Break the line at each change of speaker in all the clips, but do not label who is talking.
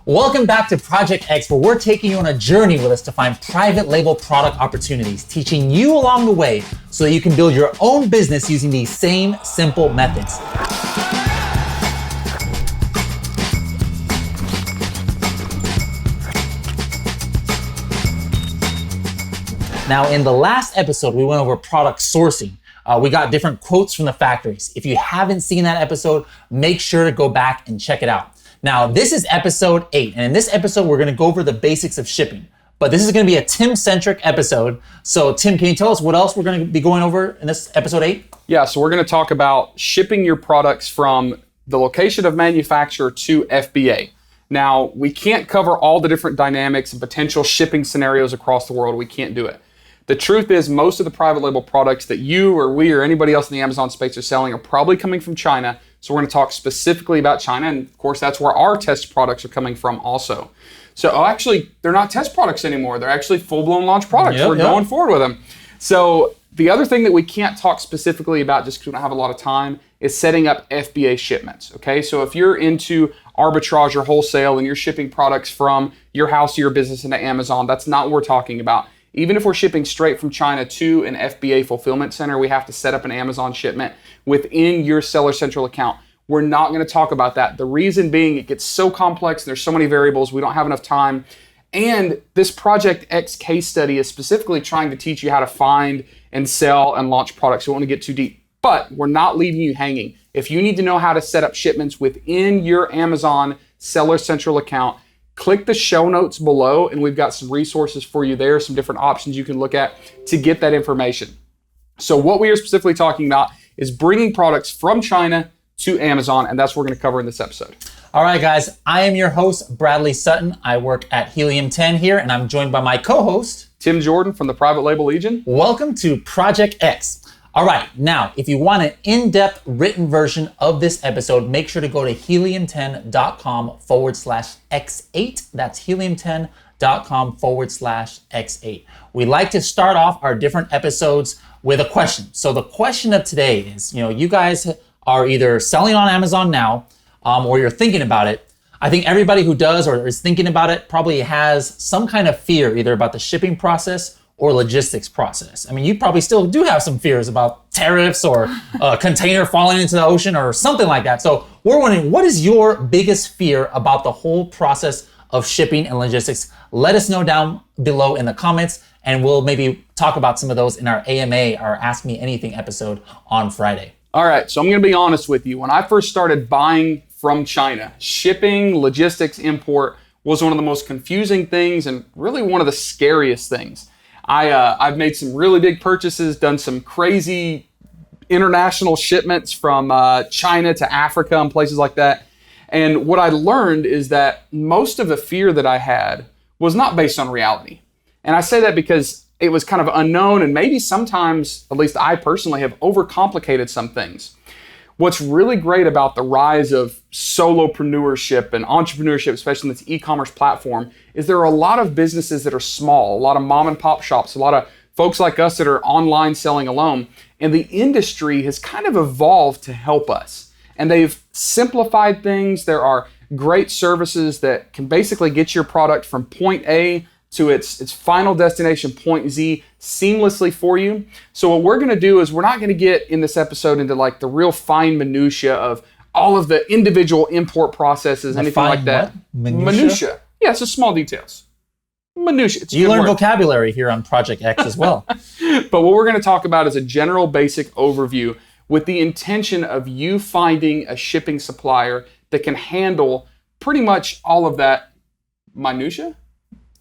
Welcome back to Project X, where we're taking you on a journey with us to find private label product opportunities, teaching you along the way so that you can build your own business using these same simple methods. Now, in the last episode, we went over product sourcing. We got different quotes from the factories. If you haven't seen that episode, make sure to go back and check it out. Now, this is episode 8, and in this episode, we're gonna go over the basics of shipping. But this is gonna be a Tim-centric episode. So Tim, can you tell us what else we're gonna be going over in this episode 8?
Yeah, so we're gonna talk about shipping your products from the location of manufacturer to FBA. Now, we can't cover all the different dynamics and potential shipping scenarios across the world. We can't do it. The truth is, most of the private label products that you or we or anybody else in the Amazon space are selling are probably coming from China. So we're going to talk specifically about China. And of course, that's where our test products are coming from also. So actually, they're not test products anymore. They're actually full-blown launch products. We're going forward with them. So the other thing that we can't talk specifically about just because we don't have a lot of time is setting up FBA shipments. Okay, so if you're into arbitrage or wholesale and you're shipping products from your house or your business into Amazon, that's not what we're talking about. Even if we're shipping straight from China to an FBA fulfillment center, we have to set up an Amazon shipment within your Seller Central account. We're not going to talk about that. The reason being, it gets so complex and there's so many variables, we don't have enough time. And this Project X case study is specifically trying to teach you how to find and sell and launch products. So we don't want to get too deep, but we're not leaving you hanging. If you need to know how to set up shipments within your Amazon Seller Central account, click the show notes below and we've got some resources for you there, some different options you can look at to get that information. So what we are specifically talking about is bringing products from China to Amazon, and that's what we're going to cover in this episode.
All right, guys, I am your host, Bradley Sutton. I work at Helium 10 here, and I'm joined by my co-host,
Tim Jordan from the Private Label Legion.
Welcome to Project X. All right, now, if you want an in-depth written version of this episode, make sure to go to helium10.com/X8. That's helium10.com/X8. We like to start off our different episodes with a question. So the question of today is, you guys are either selling on Amazon now, or you're thinking about it. I think everybody who does or is thinking about it probably has some kind of fear either about the shipping process or logistics process. I mean, you probably still do have some fears about tariffs or a container falling into the ocean or something like that. So we're wondering, what is your biggest fear about the whole process of shipping and logistics? Let us know down below in the comments, and we'll maybe talk about some of those in our AMA, our Ask Me Anything episode on Friday.
All right, so I'm gonna be honest with you. When I first started buying from China, shipping, logistics, import was one of the most confusing things and really one of the scariest things. I've made some really big purchases, done some crazy international shipments from China to Africa and places like that. And what I learned is that most of the fear that I had was not based on reality. And I say that because it was kind of unknown and maybe sometimes, at least I personally, have overcomplicated some things. What's really great about the rise of solopreneurship and entrepreneurship, especially in this e-commerce platform, is there are a lot of businesses that are small, a lot of mom and pop shops, a lot of folks like us that are online selling alone. And the industry has kind of evolved to help us. And they've simplified things. There are great services that can basically get your product from point A to its final destination, point Z, seamlessly for you. So what we're gonna do is we're not gonna get in this episode into like the real fine minutia of all of the individual import processes, anything like that. Minutia. Yeah, it's just small details. Minutia.
You learn vocabulary here on Project X as well.
But what we're gonna talk about is a general basic overview with the intention of you finding a shipping supplier that can handle pretty much all of that minutia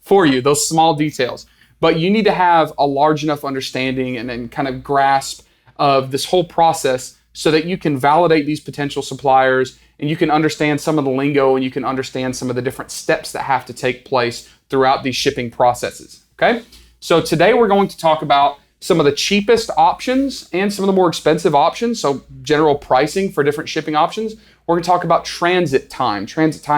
for you, those small details. But you need to have a large enough understanding and kind of grasp of this whole process so that you can validate these potential suppliers and you can understand some of the lingo and you can understand some of the different steps that have to take place throughout these shipping processes, okay? So today we're going to talk about some of the cheapest options and some of the more expensive options, so general pricing for different shipping options. We're gonna talk about transit time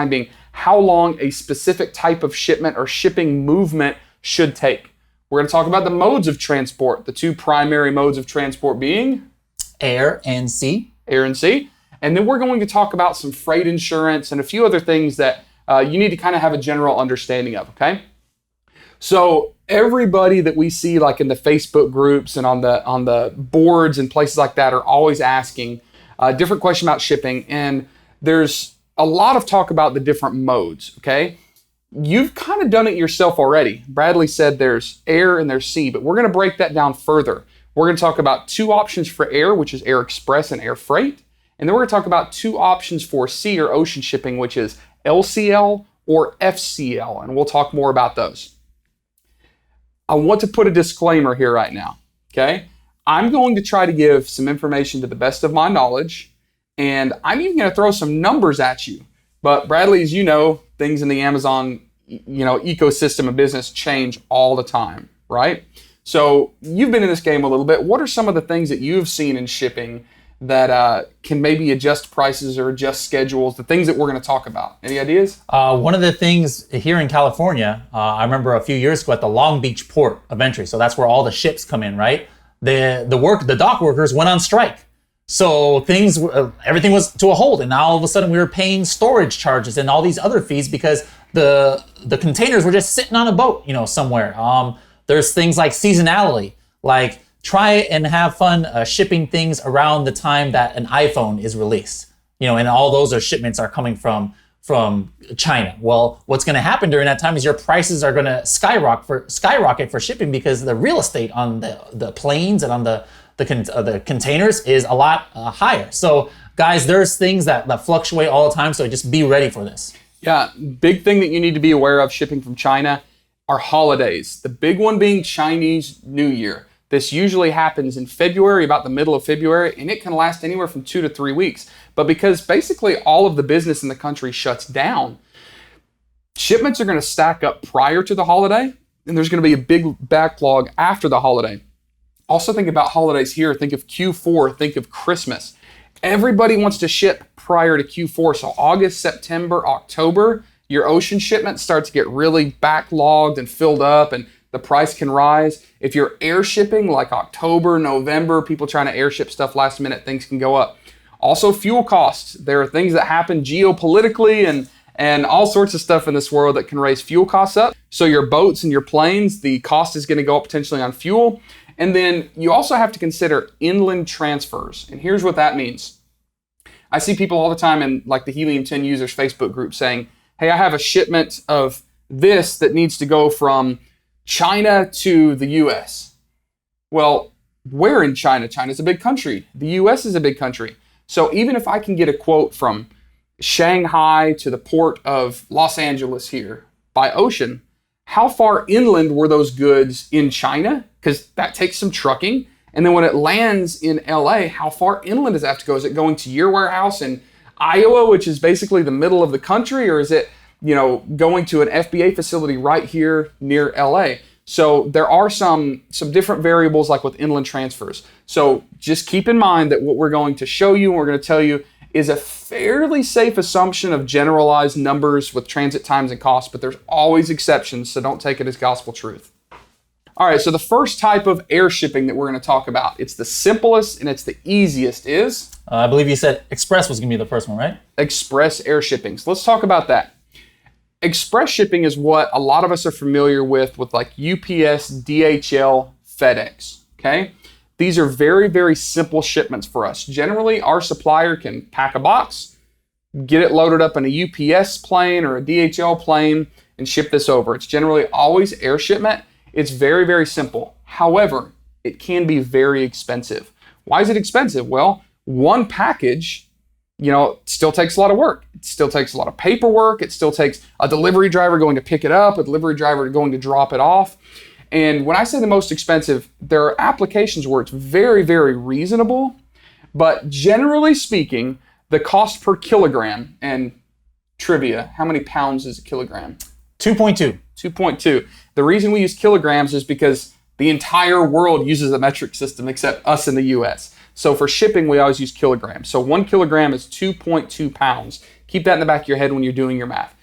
being how long a specific type of shipment or shipping movement should take. We're going to talk about the modes of transport, the two primary modes of transport being
air and sea.
Air and sea. And then we're going to talk about some freight insurance and a few other things that you need to kind of have a general understanding of, okay? So everybody that we see like in the Facebook groups and on the boards and places like that are always asking a different question about shipping. And there's a lot of talk about the different modes, okay? You've kind of done it yourself already. Bradley said there's air and there's sea, but we're going to break that down further. We're going to talk about 2 options for air, which is air express and air freight. And then we're going to talk about 2 options for sea or ocean shipping, which is LCL or FCL. And we'll talk more about those. I want to put a disclaimer here right now, okay? I'm going to try to give some information to the best of my knowledge, and I'm even going to throw some numbers at you. But Bradley, as you know, things in the Amazon, ecosystem of business change all the time, right? So you've been in this game a little bit. What are some of the things that you've seen in shipping that can maybe adjust prices or adjust schedules, the things that we're going to talk about? Any ideas?
One of the things here in California, I remember a few years ago at the Long Beach port of entry. So that's where all the ships come in, right? The dock workers went on strike. So everything was to a hold. And now all of a sudden we were paying storage charges and all these other fees because the containers were just sitting on a boat, somewhere. There's things like seasonality, like try and have fun shipping things around the time that an iPhone is released, and all those shipments are coming from China. Well, what's going to happen during that time is your prices are going to skyrocket for shipping because the real estate on the planes and on the containers is a lot higher. So guys, there's things that fluctuate all the time. So just be ready for this.
Yeah, big thing that you need to be aware of shipping from China are holidays. The big one being Chinese New Year. This usually happens in February, about the middle of February, and it can last anywhere from 2 to 3 weeks. But because basically all of the business in the country shuts down, shipments are going to stack up prior to the holiday, and there's going to be a big backlog after the holiday. Also think about holidays here. Think of Q4, think of Christmas. Everybody wants to ship prior to Q4. So August, September, October, your ocean shipments start to get really backlogged and filled up, and the price can rise. If you're air shipping like October, November, people trying to airship stuff last minute, things can go up. Also fuel costs. There are things that happen geopolitically and all sorts of stuff in this world that can raise fuel costs up. So your boats and your planes, the cost is going to go up potentially on fuel. And then you also have to consider inland transfers. And here's what that means. I see people all the time in like the Helium 10 users Facebook group saying, hey, I have a shipment of this that needs to go from China to the US. Well, where in China? China's a big country. The US is a big country. So even if I can get a quote from Shanghai to the port of Los Angeles here by ocean, how far inland were those goods in China? Because that takes some trucking. And then when it lands in LA, how far inland does it have to go? Is it going to your warehouse in Iowa, which is basically the middle of the country? Or is it, going to an FBA facility right here near LA? So there are some different variables like with inland transfers. So just keep in mind that what we're going to show you and we're going to tell you is a fairly safe assumption of generalized numbers with transit times and costs, but there's always exceptions, so don't take it as gospel truth. All right, so the first type of air shipping that we're going to talk about, it's the simplest and it's the easiest is?
I believe you said express was going to be the first one, right?
Express air shipping. So let's talk about that. Express shipping is what a lot of us are familiar with like UPS, DHL, FedEx, okay? These are very, very simple shipments for us. Generally, our supplier can pack a box, get it loaded up in a UPS plane or a DHL plane, and ship this over. It's generally always air shipment. It's very, very simple. However, it can be very expensive. Why is it expensive? Well, one package, still takes a lot of work. It still takes a lot of paperwork. It still takes a delivery driver going to pick it up, a delivery driver going to drop it off. And when I say the most expensive, there are applications where it's very, very reasonable. But generally speaking, the cost per kilogram, and trivia, how many pounds is a kilogram?
2.2.
2.2. The reason we use kilograms is because the entire world uses a metric system except us in the US. So for shipping, we always use kilograms. So 1 kilogram is 2.2 pounds. Keep that in the back of your head when you're doing your math.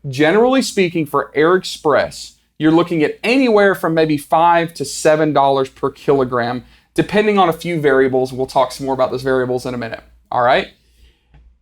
Generally speaking, for Air Express, you're looking at anywhere from maybe $5 to $7 per kilogram, depending on a few variables. We'll talk some more about those variables in a minute. All right.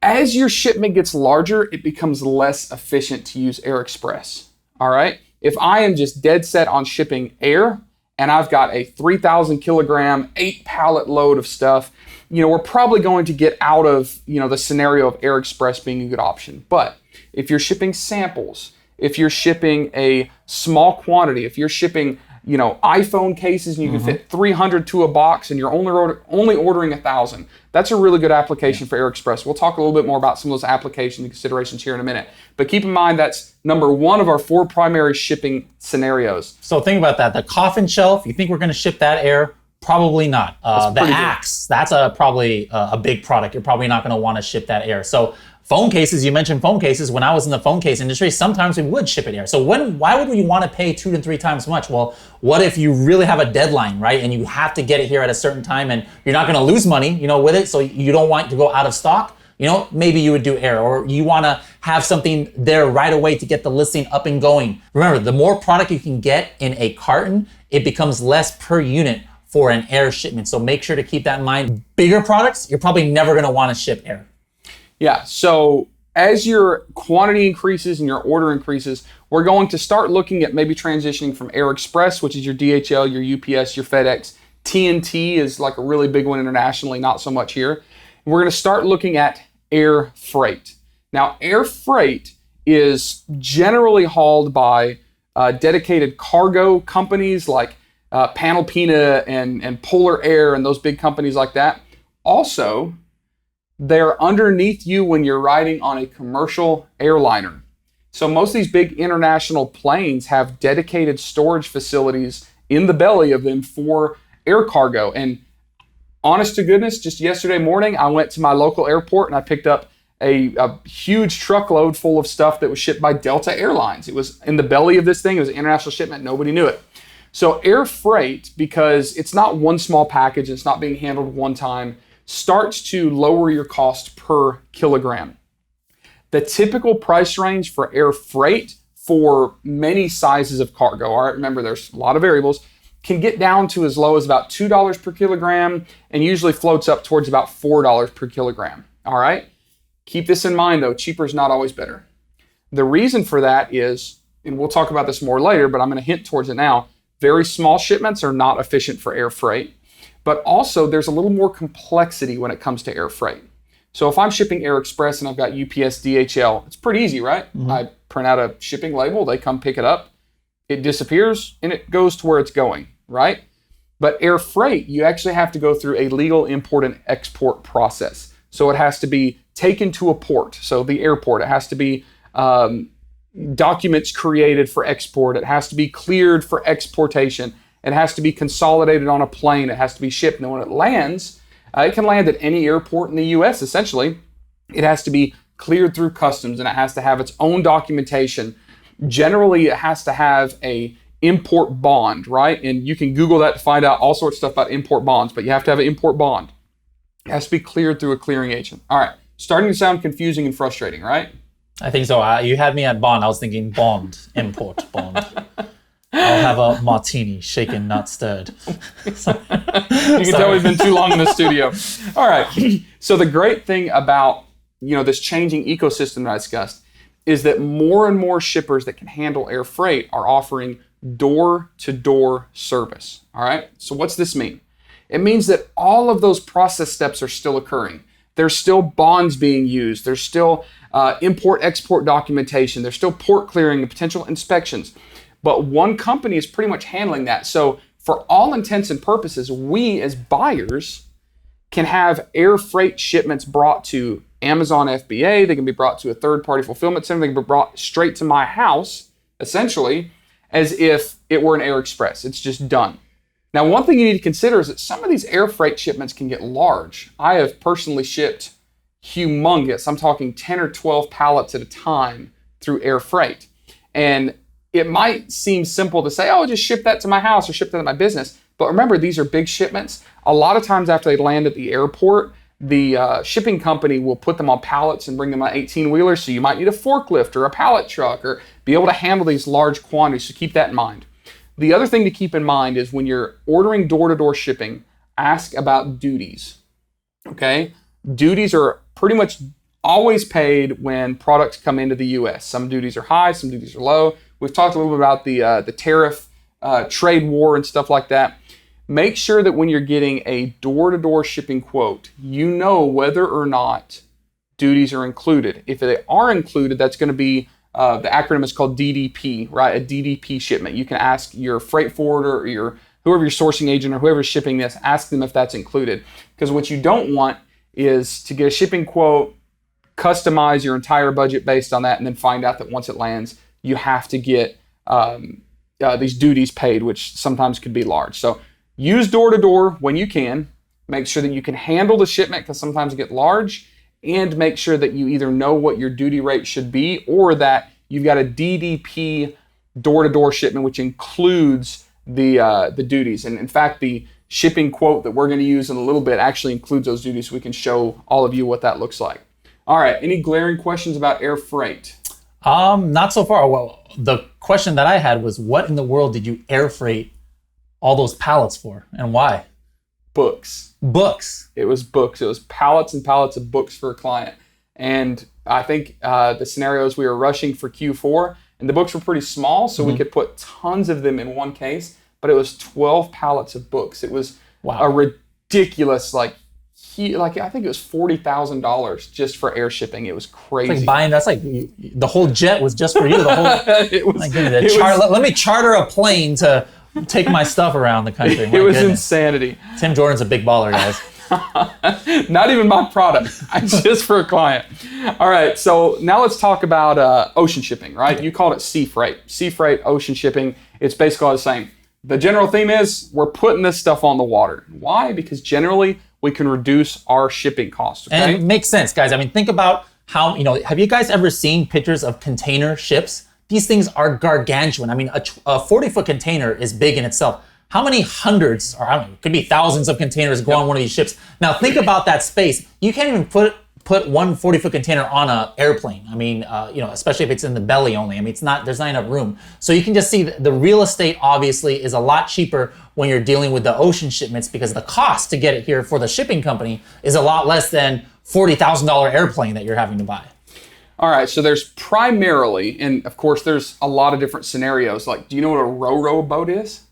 As your shipment gets larger, it becomes less efficient to use Air Express. All right. If I am just dead set on shipping air and I've got a 3,000 kilogram, 8-pallet load of stuff, we're probably going to get out of, the scenario of Air Express being a good option. But if you're shipping samples, if you're shipping a small quantity, if you're shipping, iPhone cases and you can fit 300 to a box and you're only ordering 1,000, that's a really good application for Air Express. We'll talk a little bit more about some of those application considerations here in a minute. But keep in mind that's number 1 of our 4 primary shipping scenarios.
So think about that. The coffin shelf, you think we're going to ship that air? Probably not. The axe, that's probably a big product. You're probably not going to want to ship that air. So phone cases, you mentioned phone cases. When I was in the phone case industry, sometimes we would ship it air. So why would we want to pay 2 to 3 times as much? Well, what if you really have a deadline, right? And you have to get it here at a certain time and you're not going to lose money, with it. So you don't want to go out of stock. Maybe you would do air, or you want to have something there right away to get the listing up and going. Remember, the more product you can get in a carton, it becomes less per unit for an air shipment. So make sure to keep that in mind. Bigger products, you're probably never going to want to ship air.
Yeah, so as your quantity increases and your order increases, we're going to start looking at maybe transitioning from Air Express, which is your DHL, your UPS, your FedEx. TNT is like a really big one internationally, not so much here. We're going to start looking at air freight. Now, air freight is generally hauled by dedicated cargo companies like Panalpina and Polar Air and those big companies like that. Also, they're underneath you when you're riding on a commercial airliner. So most of these big international planes have dedicated storage facilities in the belly of them for air cargo. And honest to goodness, just yesterday morning, I went to my local airport and I picked up a huge truckload full of stuff that was shipped by Delta Airlines. It was in the belly of this thing. It was an international shipment. Nobody knew it. So air freight, because it's not one small package, it's not being handled one time, starts to lower your cost per kilogram. The typical price range for air freight for many sizes of cargo, all right, remember there's a lot of variables, can get down to as low as about $2 per kilogram and usually floats up towards about $4 per kilogram, all right? Keep this in mind though, cheaper is not always better. The reason for that is, and we'll talk about this more later, but I'm going to hint towards it now, very small shipments are not efficient for air freight, but also there's a little more complexity when it comes to air freight. So if I'm shipping Air Express and I've got UPS, DHL, it's pretty easy, right? I print out a shipping label, they come pick it up, it disappears, and it goes to where it's going, right? But air freight, you actually have to go through a legal import and export process. So it has to be taken to a port, so the airport, it has to be documents created for export. It has to be cleared for exportation. It has to be consolidated on a plane. It has to be shipped. And when it lands, it can land at any airport in the U.S. essentially. It has to be cleared through customs and it has to have its own documentation. Generally, it has to have a import bond, right? And you can Google that to find out all sorts of stuff about import bonds, but you have to have an import bond. It has to be cleared through a clearing agent. All right, starting to sound confusing and frustrating, right?
I think so. You had me at bond. I was thinking bond, import bond. I'll have a martini, shaken, not stirred.
You can tell we've been too long in the studio. All right. So the great thing about this changing ecosystem that I discussed is that more and more shippers that can handle air freight are offering door-to-door service. All right. So what's this mean? It means that all of those process steps are still occurring. There's still bonds being used. There's still import-export documentation. There's still port clearing and potential inspections. But one company is pretty much handling that. So for all intents and purposes, we as buyers can have air freight shipments brought to Amazon FBA. They can be brought to a third-party fulfillment center. They can be brought straight to my house, essentially, as if it were an Air Express. It's just done. Now, one thing you need to consider is that some of these air freight shipments can get large. I have personally shipped humongous, I'm talking 10 or 12 pallets at a time through air freight. And it might seem simple to say, oh, just ship that to my house or ship that to my business. But remember, these are big shipments. A lot of times after they land at the airport, the shipping company will put them on pallets and bring them on 18-wheelers. So you might need a forklift or a pallet truck or be able to handle these large quantities. So keep that in mind. The other thing to keep in mind is when you're ordering door-to-door shipping, ask about duties, okay? Duties are pretty much always paid when products come into the U.S. Some duties are high, some duties are low. We've talked a little bit about the tariff trade war and stuff like that. Make sure that when you're getting a door-to-door shipping quote, you know whether or not duties are included. If they are included, that's going to be, the acronym is called DDP, right? A DDP shipment. You can ask your freight forwarder or whoever your sourcing agent or whoever's shipping this, ask them if that's included. Because what you don't want is to get a shipping quote, customize your entire budget based on that, and then find out that once it lands, you have to get these duties paid, which sometimes could be large. So use door-to-door when you can. Make sure that you can handle the shipment because sometimes it gets large, and make sure that you either know what your duty rate should be or that you've got a DDP door-to-door shipment, which includes the duties. And in fact, the shipping quote that we're going to use in a little bit actually includes those duties, so we can show all of you what that looks like. All right, any glaring questions about air freight?
Not so far. Well, the question that I had was, what in the world did you air freight all those pallets for, and why?
Books.
Books.
It was books. It was pallets and pallets of books for a client. And I think the scenarios we were rushing for Q4, and the books were pretty small, so we could put tons of them in one case, but it was 12 pallets of books. It was a ridiculous, I think it was $40,000 just for air shipping. It was crazy.
It's like buying, that's like the whole jet was just for you. The whole, let me charter a plane to take my stuff around the country.
It was insanity.
Tim Jordan's a big baller, guys.
Not even my product, just for a client. All right, so now let's talk about ocean shipping, right? You called it sea freight. Sea freight, ocean shipping, it's basically all the same. The general theme is we're putting this stuff on the water. Why? Because generally we can reduce our shipping costs. Okay?
And it makes sense, guys. I mean, think about how, have you guys ever seen pictures of container ships? These things are gargantuan. I mean, a 40-foot container is big in itself. How many hundreds, or I don't know, it could be thousands of containers go on one of these ships. Now think about that space. You can't even put one 40-foot container on an airplane. I mean, especially if it's in the belly only. I mean, there's not enough room. So you can just see the real estate obviously is a lot cheaper when you're dealing with the ocean shipments, because the cost to get it here for the shipping company is a lot less than $40,000 airplane that you're having to buy.
All right, so there's primarily, and of course there's a lot of different scenarios. Like, do you know what a row boat is?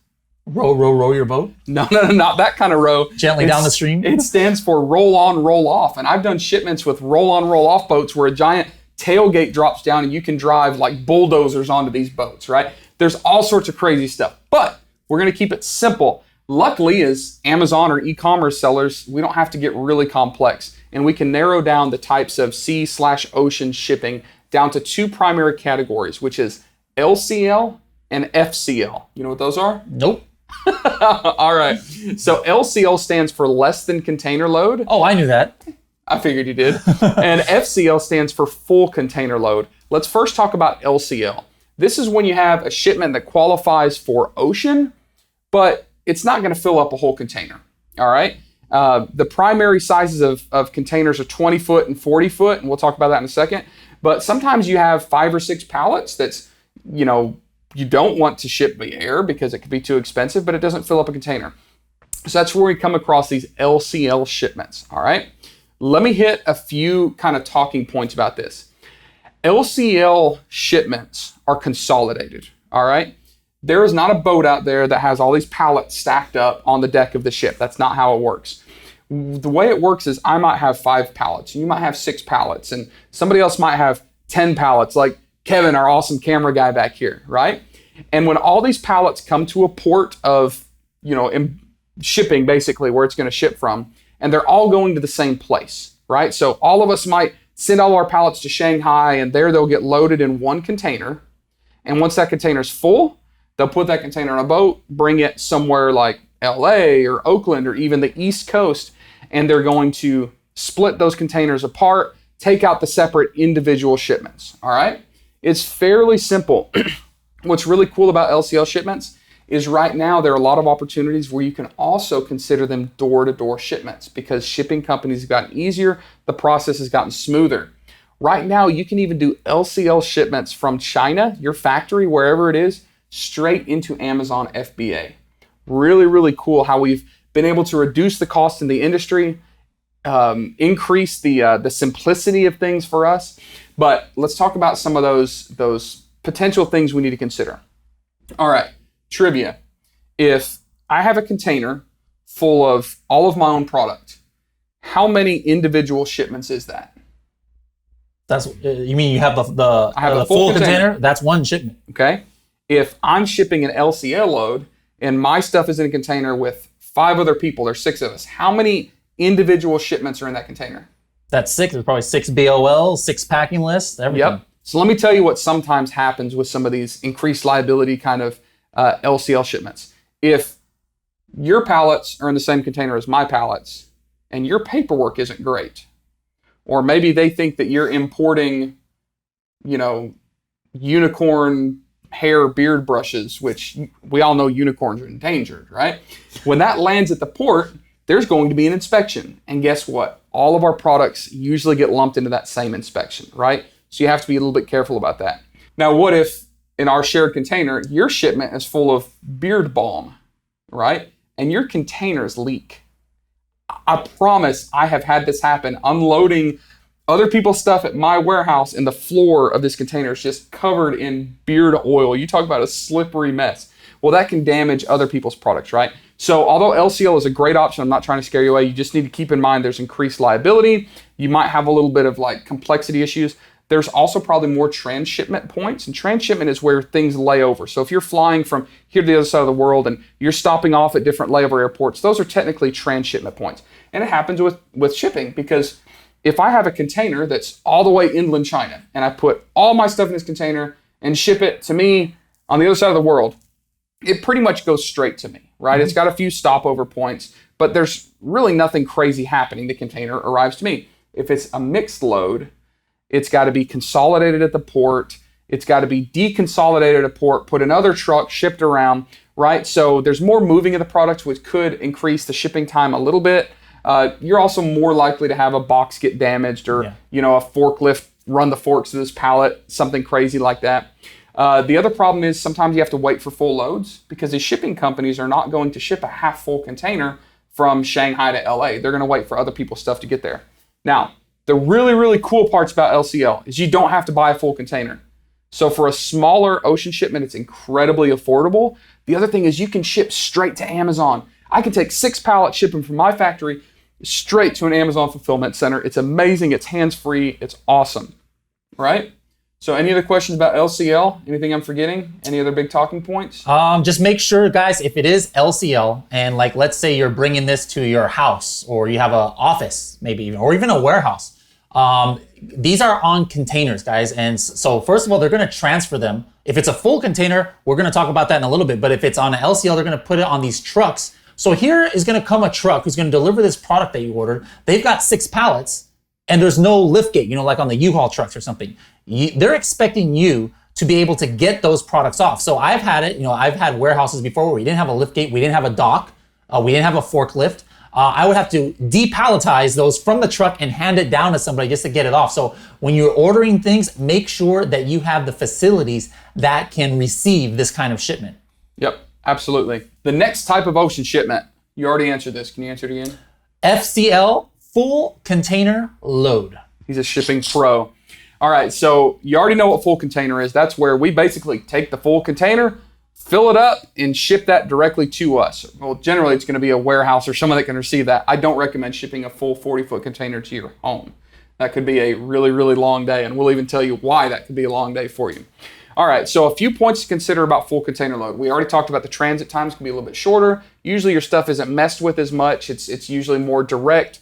Row your boat?
No, not that kind of row.
Gently down the stream?
It stands for roll on, roll off. And I've done shipments with roll on, roll off boats where a giant tailgate drops down and you can drive like bulldozers onto these boats, right? There's all sorts of crazy stuff, but we're gonna keep it simple. Luckily, as Amazon or e-commerce sellers, we don't have to get really complex, and we can narrow down the types of sea/ocean shipping down to two primary categories, which is LCL and FCL. You know what those are?
Nope.
All right. So LCL stands for less than container load.
Oh, I knew that.
I figured you did. And FCL stands for full container load. Let's first talk about LCL. This is when you have a shipment that qualifies for ocean, but it's not going to fill up a whole container. All right. The primary sizes of containers are 20 foot and 40 foot, and we'll talk about that in a second. But sometimes you have 5 or 6 pallets that's, you don't want to ship via air because it could be too expensive, but it doesn't fill up a container. So that's where we come across these LCL shipments, all right? Let me hit a few kind of talking points about this. LCL shipments are consolidated, all right? There is not a boat out there that has all these pallets stacked up on the deck of the ship. That's not how it works. The way it works is I might have 5 pallets, you might have 6 pallets, and somebody else might have 10 pallets, like Kevin, our awesome camera guy back here, right? And when all these pallets come to a port of, shipping basically where it's going to ship from, and they're all going to the same place, right? So all of us might send all our pallets to Shanghai, and there they'll get loaded in one container. And once that container's full, they'll put that container on a boat, bring it somewhere like LA or Oakland or even the East Coast, and they're going to split those containers apart, take out the separate individual shipments, all right? It's fairly simple. What's really cool about LCL shipments is right now there are a lot of opportunities where you can also consider them door-to-door shipments because shipping companies have gotten easier, the process has gotten smoother. Right now, you can even do LCL shipments from China, your factory, wherever it is, straight into Amazon FBA. Really, really cool how we've been able to reduce the cost in the industry increase the simplicity of things for us. But let's talk about some of those potential things we need to consider. All right, trivia. If I have a container full of all of my own product, how many individual shipments is that?
That's you mean you have
I have
the
a full container.
That's one shipment.
Okay. If I'm shipping an LCL load and my stuff is in a container with 5 other people, there's 6 of us, how many individual shipments are in that container?
That's 6. There's probably 6 BOL, 6 packing lists, everything.
Yep. So let me tell you what sometimes happens with some of these increased liability kind of LCL shipments. If your pallets are in the same container as my pallets and your paperwork isn't great, or maybe they think that you're importing, unicorn hair beard brushes, which we all know unicorns are endangered, right? When that lands at the port, there's going to be an inspection. And guess what? All of our products usually get lumped into that same inspection, right? So you have to be a little bit careful about that. Now, what if in our shared container, your shipment is full of beard balm, right? And your containers leak? I promise I have had this happen, unloading other people's stuff at my warehouse, and the floor of this container is just covered in beard oil. You talk about a slippery mess. Well, that can damage other people's products, right? So although LCL is a great option, I'm not trying to scare you away. You just need to keep in mind there's increased liability. You might have a little bit of complexity issues. There's also probably more transshipment points, and transshipment is where things lay over. So if you're flying from here to the other side of the world and you're stopping off at different layover airports, those are technically transshipment points. And it happens with shipping, because if I have a container that's all the way inland China and I put all my stuff in this container and ship it to me on the other side of the world, it pretty much goes straight to me, right? Mm-hmm. It's got a few stopover points, but there's really nothing crazy happening. The container arrives to me. If it's a mixed load, it's got to be consolidated at the port. It's got to be deconsolidated at port, put in other trucks, shipped around, right? So there's more moving of the products, which could increase the shipping time a little bit. You're also more likely to have a box get damaged, or a forklift run the forks of this pallet, something crazy like that. The other problem is sometimes you have to wait for full loads, because the shipping companies are not going to ship a half full container from Shanghai to LA. They're going to wait for other people's stuff to get there. Now, the really, really cool parts about LCL is you don't have to buy a full container. So for a smaller ocean shipment, it's incredibly affordable. The other thing is you can ship straight to Amazon. I can take 6 pallets, ship them from my factory straight to an Amazon fulfillment center. It's amazing. It's hands-free. It's awesome, right? So any other questions about LCL? Anything I'm forgetting? Any other big talking points?
Just make sure, guys, if it is LCL, and let's say you're bringing this to your house, or you have an office maybe, or even a warehouse. These are on containers, guys. And so first of all, they're going to transfer them. If it's a full container, we're going to talk about that in a little bit. But if it's on an LCL, they're going to put it on these trucks. So here is going to come a truck who's going to deliver this product that you ordered. They've got 6 pallets and there's no lift gate, like on the U-Haul trucks or something. They're expecting you to be able to get those products off. So I've had it, I've had warehouses before where we didn't have a lift gate, we didn't have a dock, we didn't have a forklift. I would have to depalletize those from the truck and hand it down to somebody just to get it off. So when you're ordering things, make sure that you have the facilities that can receive this kind of shipment.
Yep, absolutely. The next type of ocean shipment, you already answered this. Can you answer it again?
FCL, full container load.
He's a shipping pro. All right, so you already know what full container is. That's where we basically take the full container, fill it up, and ship that directly to us. Well, generally, it's going to be a warehouse or someone that can receive that. I don't recommend shipping a full 40-foot container to your home. That could be a really, really long day, and we'll even tell you why that could be a long day for you. All right, so a few points to consider about full container load. We already talked about the transit times can be a little bit shorter. Usually your stuff isn't messed with as much. It's usually more direct.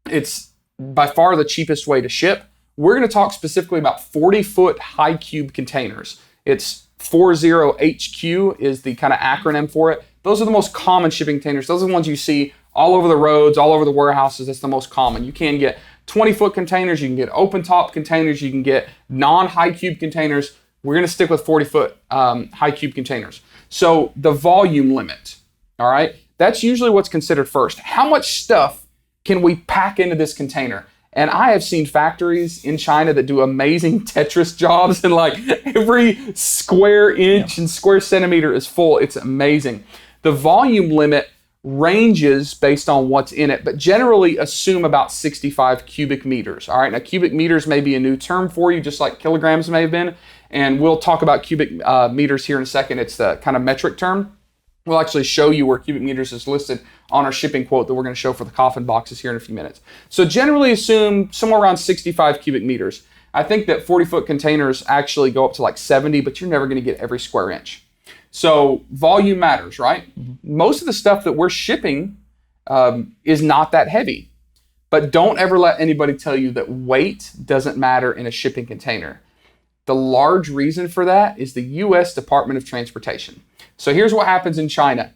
It's by far the cheapest way to ship. We're going to talk specifically about 40-foot high cube containers. It's 40HQ is the kind of acronym for it. Those are the most common shipping containers. Those are the ones you see all over the roads, all over the warehouses. That's the most common. You can get 20-foot containers, you can get open top containers, you can get non-high cube containers. We're going to stick with 40-foot high cube containers. So the volume limit, all right, that's usually what's considered first. How much stuff can we pack into this container? And I have seen factories in China that do amazing Tetris jobs, and every square inch and square centimeter is full. It's amazing. The volume limit ranges based on what's in it, but generally assume about 65 cubic meters. All right, now cubic meters may be a new term for you, just like kilograms may have been, and we'll talk about cubic meters here in a second. It's the kind of metric term. We'll actually show you where cubic meters is listed on our shipping quote that we're going to show for the coffin boxes here in a few minutes. So generally assume somewhere around 65 cubic meters. I think that 40-foot containers actually go up to like 70, but you're never going to get every square inch. So volume matters, right? Mm-hmm. Most of the stuff that we're shipping is not that heavy, but don't ever let anybody tell you that weight doesn't matter in a shipping container. The large reason for that is the U.S. Department of Transportation. So here's what happens in China.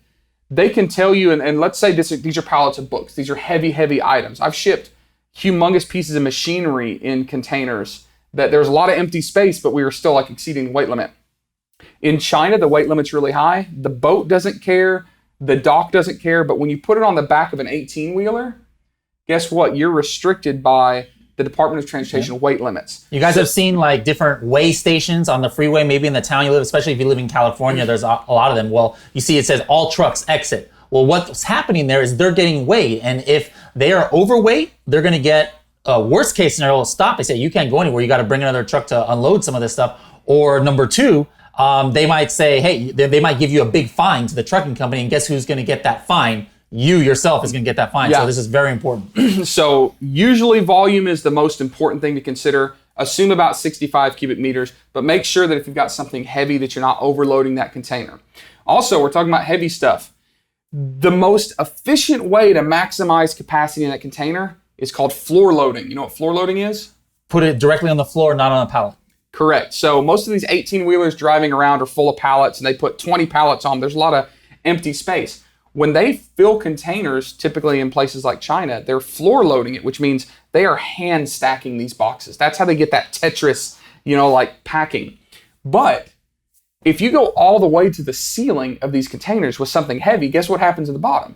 They can tell you, and let's say these are pallets of books. These are heavy, heavy items. I've shipped humongous pieces of machinery in containers that there's a lot of empty space, but we were still like exceeding the weight limit. In China, the weight limit's really high. The boat doesn't care. The dock doesn't care. But when you put it on the back of an 18-wheeler, guess what? You're restricted by the Department of Transportation weight limits. You
guys have seen like different weigh stations on the freeway, maybe in the town you live, especially if you live in California, there's a lot of them. Well, you see it says all trucks exit. Well, what's happening there is they're getting weighed. And if they are overweight, they're going to get a worst case scenario stop. They say, you can't go anywhere. You got to bring another truck to unload some of this stuff. Or number two, they might say, hey, they might give you a big fine to the trucking company. And guess who's going to get that fine? You yourself is going to get that fine. Yeah. So this is very important.
So usually volume is the most important thing to consider. Assume about 65 cubic meters, but make sure that if you've got something heavy that you're not overloading that container. Also, we're talking about heavy stuff. The most efficient way to maximize capacity in that container is called floor loading. You know what floor loading is?
Put it directly on the floor, not on a pallet.
Correct. So most of these 18-wheelers driving around are full of pallets, and they put 20 pallets on. There's a lot of empty space. When they fill containers, typically in places like China, they're floor loading it, which means they are hand stacking these boxes. That's how they get that Tetris, like packing. But if you go all the way to the ceiling of these containers with something heavy, guess what happens at the bottom?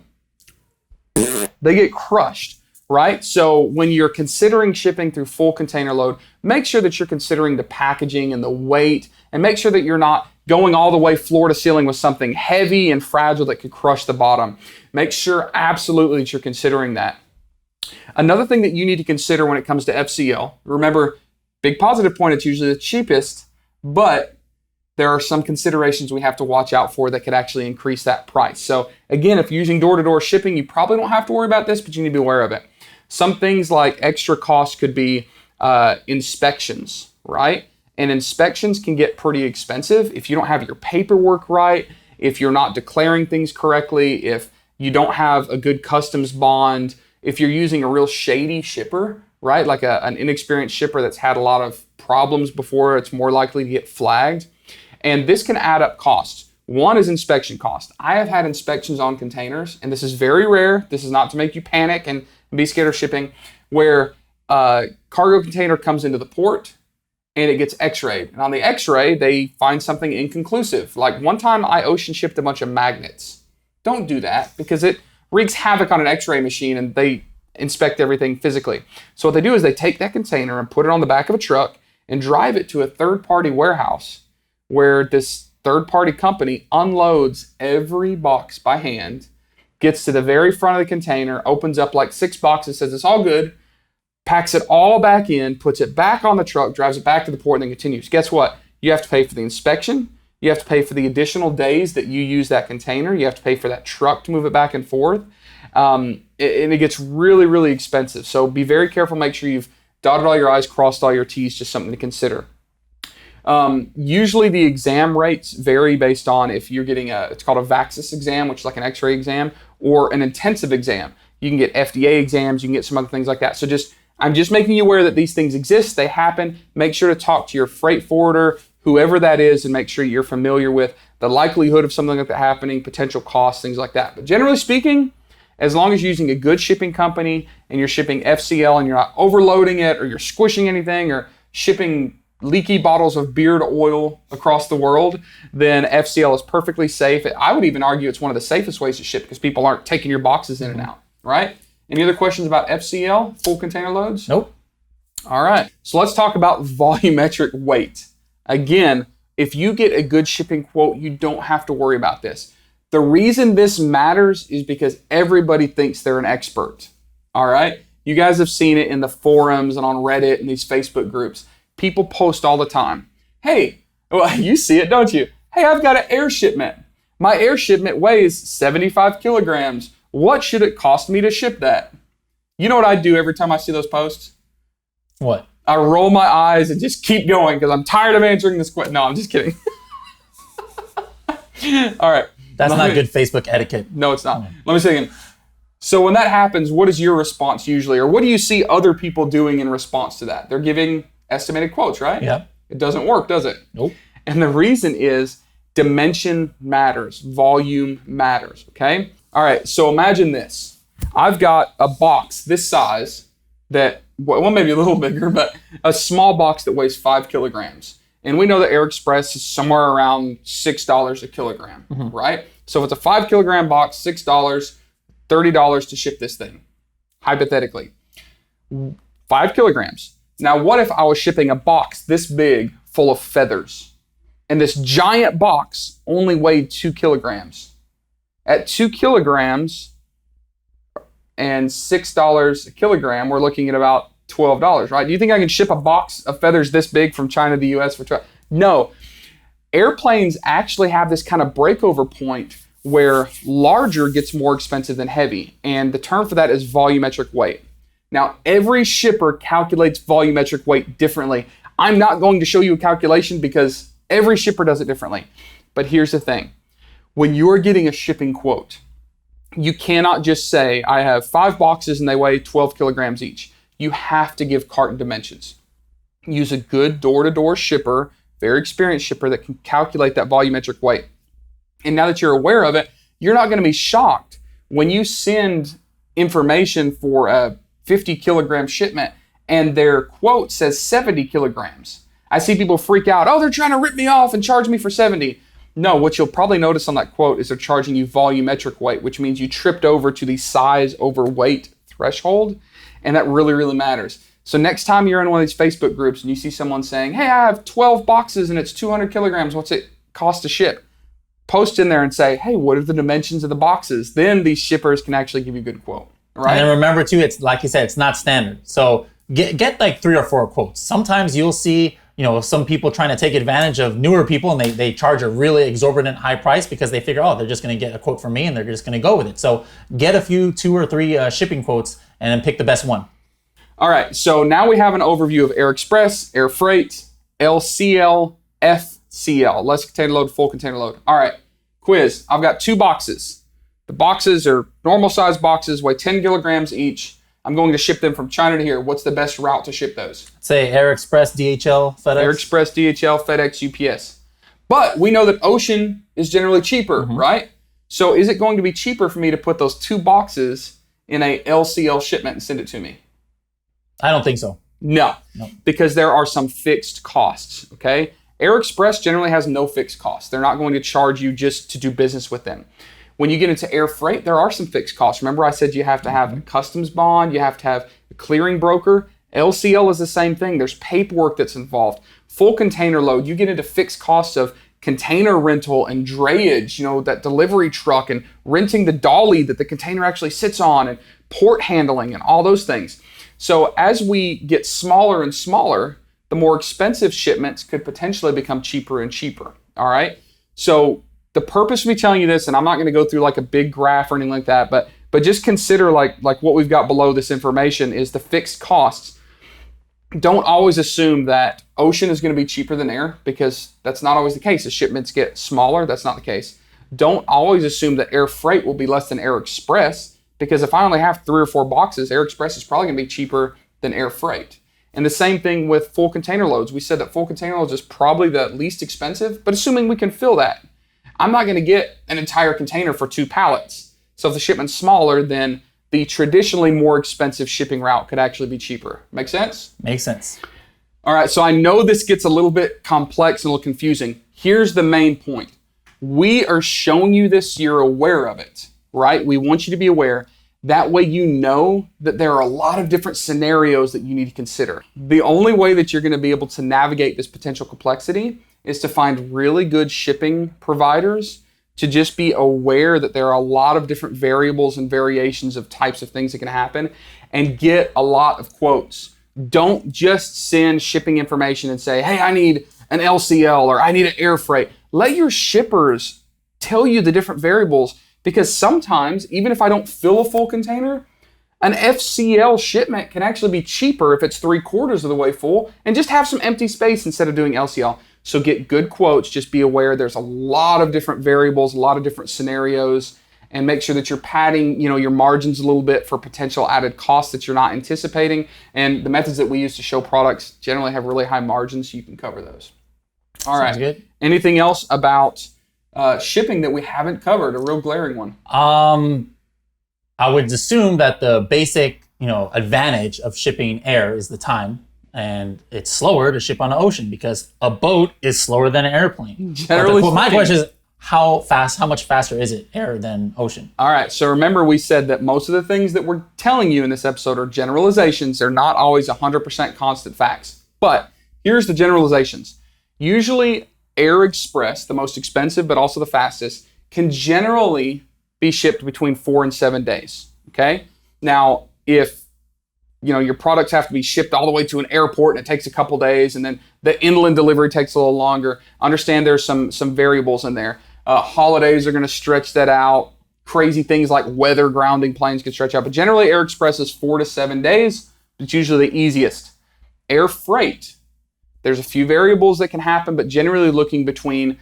They get crushed, right? So when you're considering shipping through full container load, make sure that you're considering the packaging and the weight, and make sure that you're not going all the way floor to ceiling with something heavy and fragile that could crush the bottom. Make sure absolutely that you're considering that. Another thing that you need to consider when it comes to FCL, remember, big positive point, it's usually the cheapest, but there are some considerations we have to watch out for that could actually increase that price. So again, if you're using door-to-door shipping, you probably don't have to worry about this, but you need to be aware of it. Some things like extra costs could be inspections, right? And inspections can get pretty expensive if you don't have your paperwork right, if you're not declaring things correctly, if you don't have a good customs bond, if you're using a real shady shipper, right? Like an inexperienced shipper that's had a lot of problems before, it's more likely to get flagged. And this can add up costs. One is inspection cost. I have had inspections on containers, and this is very rare. This is not to make you panic and be scared of shipping, where a cargo container comes into the port and it gets x-rayed. And on the x-ray, they find something inconclusive. Like one time I ocean shipped a bunch of magnets. Don't do that because it wreaks havoc on an x-ray machine and they inspect everything physically. So what they do is they take that container and put it on the back of a truck and drive it to a third-party warehouse where this third-party company unloads every box by hand, gets to the very front of the container, opens up like 6 boxes, says it's all good, packs it all back in, puts it back on the truck, drives it back to the port, and then continues. Guess what? You have to pay for the inspection. You have to pay for the additional days that you use that container. You have to pay for that truck to move it back and forth. And it gets really, really expensive. So be very careful. Make sure you've dotted all your I's, crossed all your T's, just something to consider. Usually the exam rates vary based on if you're getting it's called a VAXIS exam, which is like an x-ray exam, or an intensive exam. You can get FDA exams, you can get some other things like that. So I'm just making you aware that these things exist, they happen. Make sure to talk to your freight forwarder, whoever that is, and make sure you're familiar with the likelihood of something like that happening, potential costs, things like that. But generally speaking, as long as you're using a good shipping company and you're shipping FCL and you're not overloading it or you're squishing anything or shipping leaky bottles of beard oil across the world, then FCL is perfectly safe. I would even argue it's one of the safest ways to ship because people aren't taking your boxes in and out, right? Any other questions about FCL, full container loads?
Nope.
All right, so let's talk about volumetric weight. Again, if you get a good shipping quote, you don't have to worry about this. The reason this matters is because everybody thinks they're an expert. All right? You guys have seen it in the forums and on Reddit and these Facebook groups. People post all the time. Hey, well, you see it, don't you? Hey, I've got an air shipment. My air shipment weighs 75 kilograms. What should it cost me to ship that? You know what I do every time I see those posts?
What?
I roll my eyes and just keep going because I'm tired of answering this question. No, I'm just kidding. All right.
That's not good Facebook etiquette.
No, it's not. Let me say again. So when that happens, what is your response usually? Or what do you see other people doing in response to that? They're giving estimated quotes, right?
Yeah.
It doesn't work, does it?
Nope.
And the reason is dimension matters. Volume matters, okay? All right, so imagine this. I've got a box this size that, well, maybe a little bigger, but a small box that weighs 5 kilograms. And we know that Air Express is somewhere around $6 a kilogram, right? So if it's a 5 kilogram box, $6, $30 to ship this thing, hypothetically. 5 kilograms. Now, what if I was shipping a box this big full of feathers and this giant box only weighed 2 kilograms? At 2 kilograms and $6 a kilogram, we're looking at about $12, right? Do you think I can ship a box of feathers this big from China to the US for $12? No. Airplanes actually have this kind of breakover point where larger gets more expensive than heavy. And the term for that is volumetric weight. Now, every shipper calculates volumetric weight differently. I'm not going to show you a calculation because every shipper does it differently. But here's the thing. When you're getting a shipping quote, you cannot just say, I have 5 boxes and they weigh 12 kilograms each. You have to give carton dimensions. Use a good door-to-door shipper, very experienced shipper that can calculate that volumetric weight. And now that you're aware of it, you're not going to be shocked when you send information for a 50 kilogram shipment and their quote says 70 kilograms. I see people freak out. Oh, they're trying to rip me off and charge me for 70. No, what you'll probably notice on that quote is they're charging you volumetric weight, which means you tripped over to the size over weight threshold. And that really, really matters. So next time you're in one of these Facebook groups and you see someone saying, hey, I have 12 boxes and it's 200 kilograms. What's it cost to ship? Post in there and say, hey, what are the dimensions of the boxes? Then these shippers can actually give you a good quote, right?
And then remember too, it's like you said, it's not standard. So get like 3 or 4 quotes. Sometimes you'll see, some people trying to take advantage of newer people and they charge a really exorbitant high price because they figure, oh, they're just going to get a quote from me and they're just going to go with it. So get a few 2 or 3 shipping quotes and then pick the best one.
All right, so now we have an overview of Air Express, Air Freight, LCL, FCL, less container load, full container load. All right, quiz. I've got 2 boxes. The boxes are normal size boxes, weigh 10 kilograms each. I'm going to ship them from China to here. What's the best route to ship those?
Say Air Express, DHL, FedEx.
Air Express, DHL, FedEx, UPS. But we know that ocean is generally cheaper, right? So is it going to be cheaper for me to put those 2 boxes in a LCL shipment and send it to me?
I don't think so.
No, because there are some fixed costs, okay? Air Express generally has no fixed costs. They're not going to charge you just to do business with them. When you get into air freight, there are some fixed costs. Remember I said you have to have a customs bond, you have to have a clearing broker. LCL is the same thing. There's paperwork that's involved. Full container load, you get into fixed costs of container rental and drayage, that delivery truck and renting the dolly that the container actually sits on and port handling and all those things. So as we get smaller and smaller, the more expensive shipments could potentially become cheaper and cheaper, all right? So the purpose of me telling you this, and I'm not gonna go through like a big graph or anything like that, but just consider like what we've got below this information is the fixed costs. Don't always assume that ocean is gonna be cheaper than air because that's not always the case. As shipments get smaller, that's not the case. Don't always assume that air freight will be less than Air Express because if I only have 3 or 4 boxes, Air Express is probably gonna be cheaper than air freight. And the same thing with full container loads. We said that full container loads is probably the least expensive, but assuming we can fill that, I'm not gonna get an entire container for 2 pallets. So if the shipment's smaller, then the traditionally more expensive shipping route could actually be cheaper. Make sense?
Makes sense.
All right, so I know this gets a little bit complex and a little confusing. Here's the main point. We are showing you this, you're aware of it, right? We want you to be aware. That way you know that there are a lot of different scenarios that you need to consider. The only way that you're gonna be able to navigate this potential complexity is to find really good shipping providers to just be aware that there are a lot of different variables and variations of types of things that can happen, and get a lot of quotes. Don't just send shipping information and say, hey, I need an LCL or I need an air freight. Let your shippers tell you the different variables, because sometimes, even if I don't fill a full container, an FCL shipment can actually be cheaper if it's 3/4 of the way full and just have some empty space instead of doing LCL. So get good quotes. Just be aware there's a lot of different variables, a lot of different scenarios, and make sure that you're padding, your margins a little bit for potential added costs that you're not anticipating. And the methods that we use to show products generally have really high margins, so you can cover those. All right.
Sounds good.
Anything else about shipping that we haven't covered? A real glaring one.
I would assume that the basic, advantage of shipping air is the time. And it's slower to ship on the ocean because a boat is slower than an airplane. My question is, how much faster is it air than ocean?
All right, so remember we said that most of the things that we're telling you in this episode are generalizations. They're not always 100% constant facts. But here's the generalizations. Usually Air Express, the most expensive but also the fastest, can generally be shipped between 4 and 7 days, okay? Now, if your products have to be shipped all the way to an airport and it takes a couple days, and then the inland delivery takes a little longer, understand there's some variables in there. Holidays are going to stretch that out. Crazy things like weather grounding planes can stretch out. But generally, Air Express is 4 to 7 days. It's usually the easiest. Air freight, there's a few variables that can happen, but generally looking between,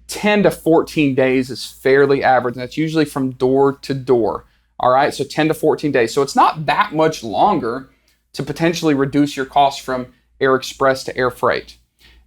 10 to 14 days is fairly average. And that's usually from door to door. All right, so 10 to 14 days. So it's not that much longer to potentially reduce your costs from Air Express to air freight.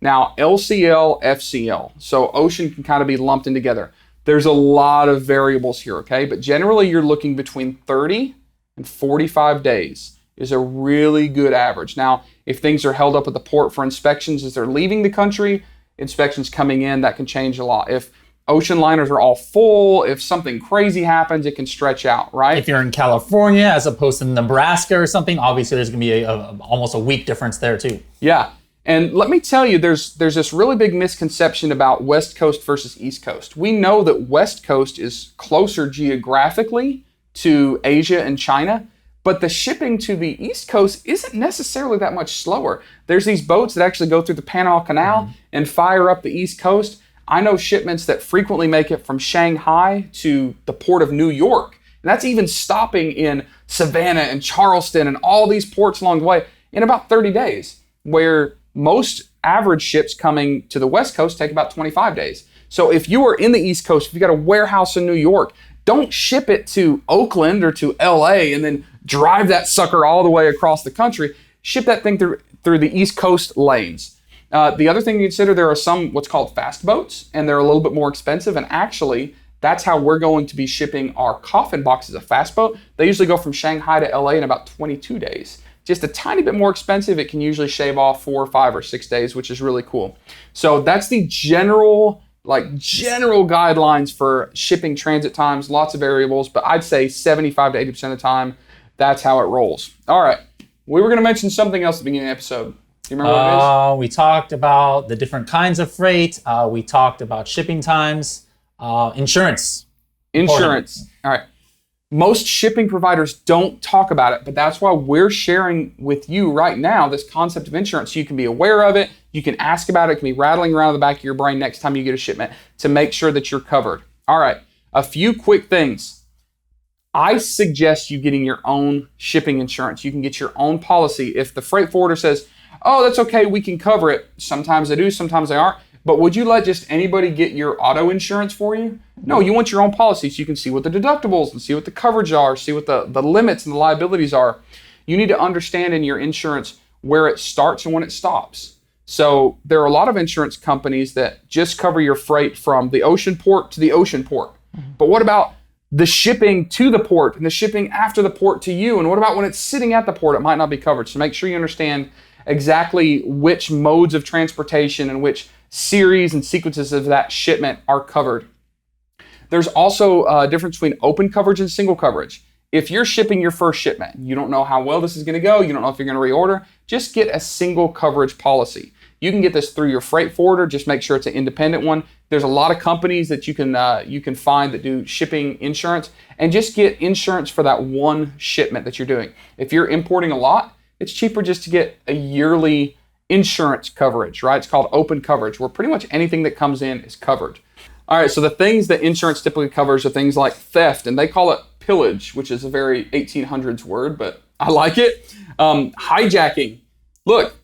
Now, LCL, FCL. So ocean can kind of be lumped in together. There's a lot of variables here, okay? But generally, you're looking between 30 and 45 days is a really good average. Now, if things are held up at the port for inspections as they're leaving the country, inspections coming in, that can change a lot. If ocean liners are all full, if something crazy happens, it can stretch out, right?
If you're in California as opposed to Nebraska or something, obviously there's going to be almost a week difference there too.
Yeah. And let me tell you, there's this really big misconception about West Coast versus East Coast. We know that West Coast is closer geographically to Asia and China, but the shipping to the East Coast isn't necessarily that much slower. There's these boats that actually go through the Panama Canal and fire up the East Coast. I know shipments that frequently make it from Shanghai to the port of New York. And that's even stopping in Savannah and Charleston and all these ports along the way in about 30 days, where most average ships coming to the West Coast take about 25 days. So if you are in the East Coast, if you got a warehouse in New York, don't ship it to Oakland or to LA and then drive that sucker all the way across the country. Ship that thing through the East Coast lanes. The other thing to consider, there are some what's called fast boats, and they're a little bit more expensive. And actually, that's how we're going to be shipping our coffin boxes, a fast boat. They usually go from Shanghai to LA in about 22 days. Just a tiny bit more expensive. It can usually shave off 4 or 5 or 6 days, which is really cool. So that's the general guidelines for shipping transit times. Lots of variables, but I'd say 75 to 80% of the time, that's how it rolls. All right. We were going to mention something else at the beginning of the episode. Do you remember what it is?
We talked about the different kinds of freight. We talked about shipping times. Insurance.
Insurance. All right. Most shipping providers don't talk about it, but that's why we're sharing with you right now this concept of insurance. So you can be aware of it. You can ask about it. It can be rattling around the back of your brain next time you get a shipment to make sure that you're covered. All right. A few quick things. I suggest you getting your own shipping insurance. You can get your own policy. If the freight forwarder says, oh, that's okay, we can cover it. Sometimes they do, sometimes they aren't. But would you let just anybody get your auto insurance for you? No, you want your own policy so you can see what the deductibles and see what the coverage are, see what the limits and the liabilities are. You need to understand in your insurance where it starts and when it stops. So there are a lot of insurance companies that just cover your freight from the ocean port to the ocean port. But what about the shipping to the port and the shipping after the port to you? And what about when it's sitting at the port? It might not be covered. So make sure you understand exactly which modes of transportation and which series and sequences of that shipment are covered. There's also a difference between open coverage and single coverage. If you're shipping your first shipment, you don't know how well this is going to go, you don't know if you're going to reorder, just get a single coverage policy. You can get this through your freight forwarder. Just make sure it's an independent one. There's a lot of companies that you can find that do shipping insurance, and just get insurance for that one shipment that you're doing. If you're importing a lot, it's cheaper just to get a yearly insurance coverage, right? It's called open coverage, where pretty much anything that comes in is covered. All right, so the things that insurance typically covers are things like theft, and they call it pillage, which is a very 1800s word, but I like it. Hijacking. Look,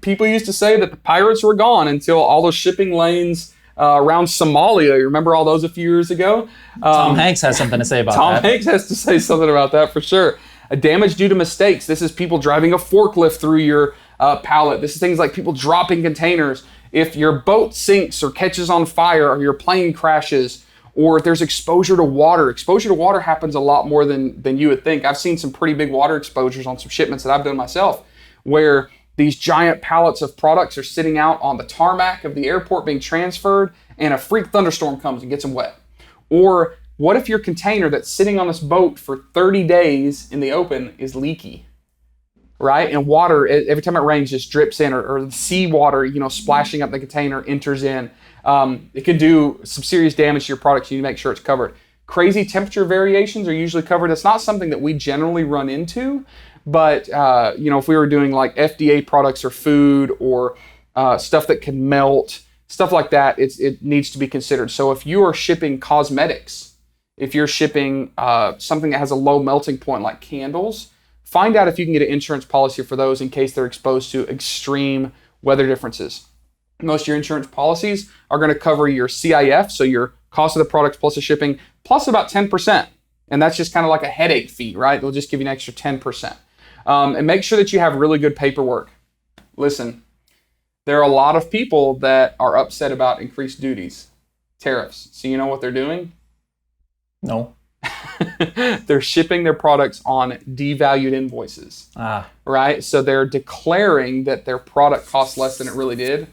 people used to say that the pirates were gone until all those shipping lanes around Somalia. You remember all those a few years ago?
Tom Hanks has something to say about that.
Tom Hanks has to say something about that for sure. A damage due to mistakes. This is people driving a forklift through your pallet. This is things like people dropping containers. If your boat sinks or catches on fire, or your plane crashes, or if there's exposure to water. Exposure to water happens a lot more than you would think. I've seen some pretty big water exposures on some shipments that I've done myself, where these giant pallets of products are sitting out on the tarmac of the airport being transferred, and a freak thunderstorm comes and gets them wet. Or what if your container that's sitting on this boat for 30 days in the open is leaky, right? And water, every time it rains, just drips in, or seawater, splashing up the container enters in. It can do some serious damage to your products. You need to make sure it's covered. Crazy temperature variations are usually covered. It's not something that we generally run into, but if we were doing like FDA products or food or stuff that can melt, stuff like that, it needs to be considered. So if you are shipping cosmetics, if you're shipping something that has a low melting point like candles, find out if you can get an insurance policy for those in case they're exposed to extreme weather differences. Most of your insurance policies are going to cover your CIF, so your cost of the products plus the shipping, plus about 10%. And that's just kind of like a headache fee, right? They'll just give you an extra 10%. And make sure that you have really good paperwork. Listen, there are a lot of people that are upset about increased duties, tariffs. So you know what they're doing?
No.
They're shipping their products on devalued invoices, right? So they're declaring that their product costs less than it really did.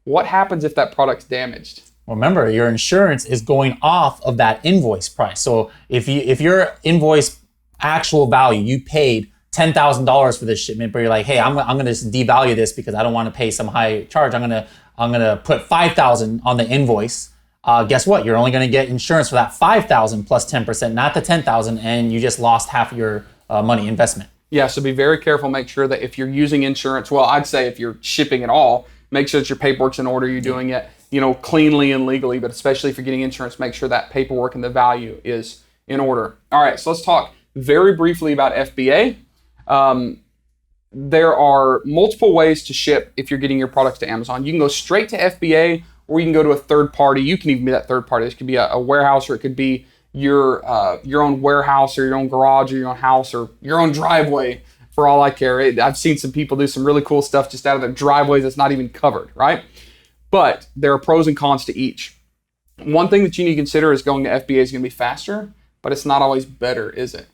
What happens if that product's damaged?
Well, remember, your insurance is going off of that invoice price. So if your invoice actual value, you paid $10,000 for this shipment, but you're like, hey, I'm going to devalue this because I don't want to pay some high charge. I'm going to put $5,000 on the invoice. Guess what? You're only going to get insurance for that $5,000 plus 10%, not the $10,000, and you just lost half of your money investment.
Yeah, so be very careful. Make sure that if you're using insurance, well, I'd say if you're shipping at all, make sure that your paperwork's in order. You're doing it, cleanly and legally, but especially if you're getting insurance, make sure that paperwork and the value is in order. All right, so let's talk very briefly about FBA. There are multiple ways to ship if you're getting your products to Amazon. You can go straight to FBA, or you can go to a third party. You can even be that third party. This could be a warehouse, or it could be your own warehouse, or your own garage, or your own house, or your own driveway. For all I care, I've seen some people do some really cool stuff just out of their driveways that's not even covered, right? But there are pros and cons to each. One thing that you need to consider is going to FBA is going to be faster, but it's not always better, is it?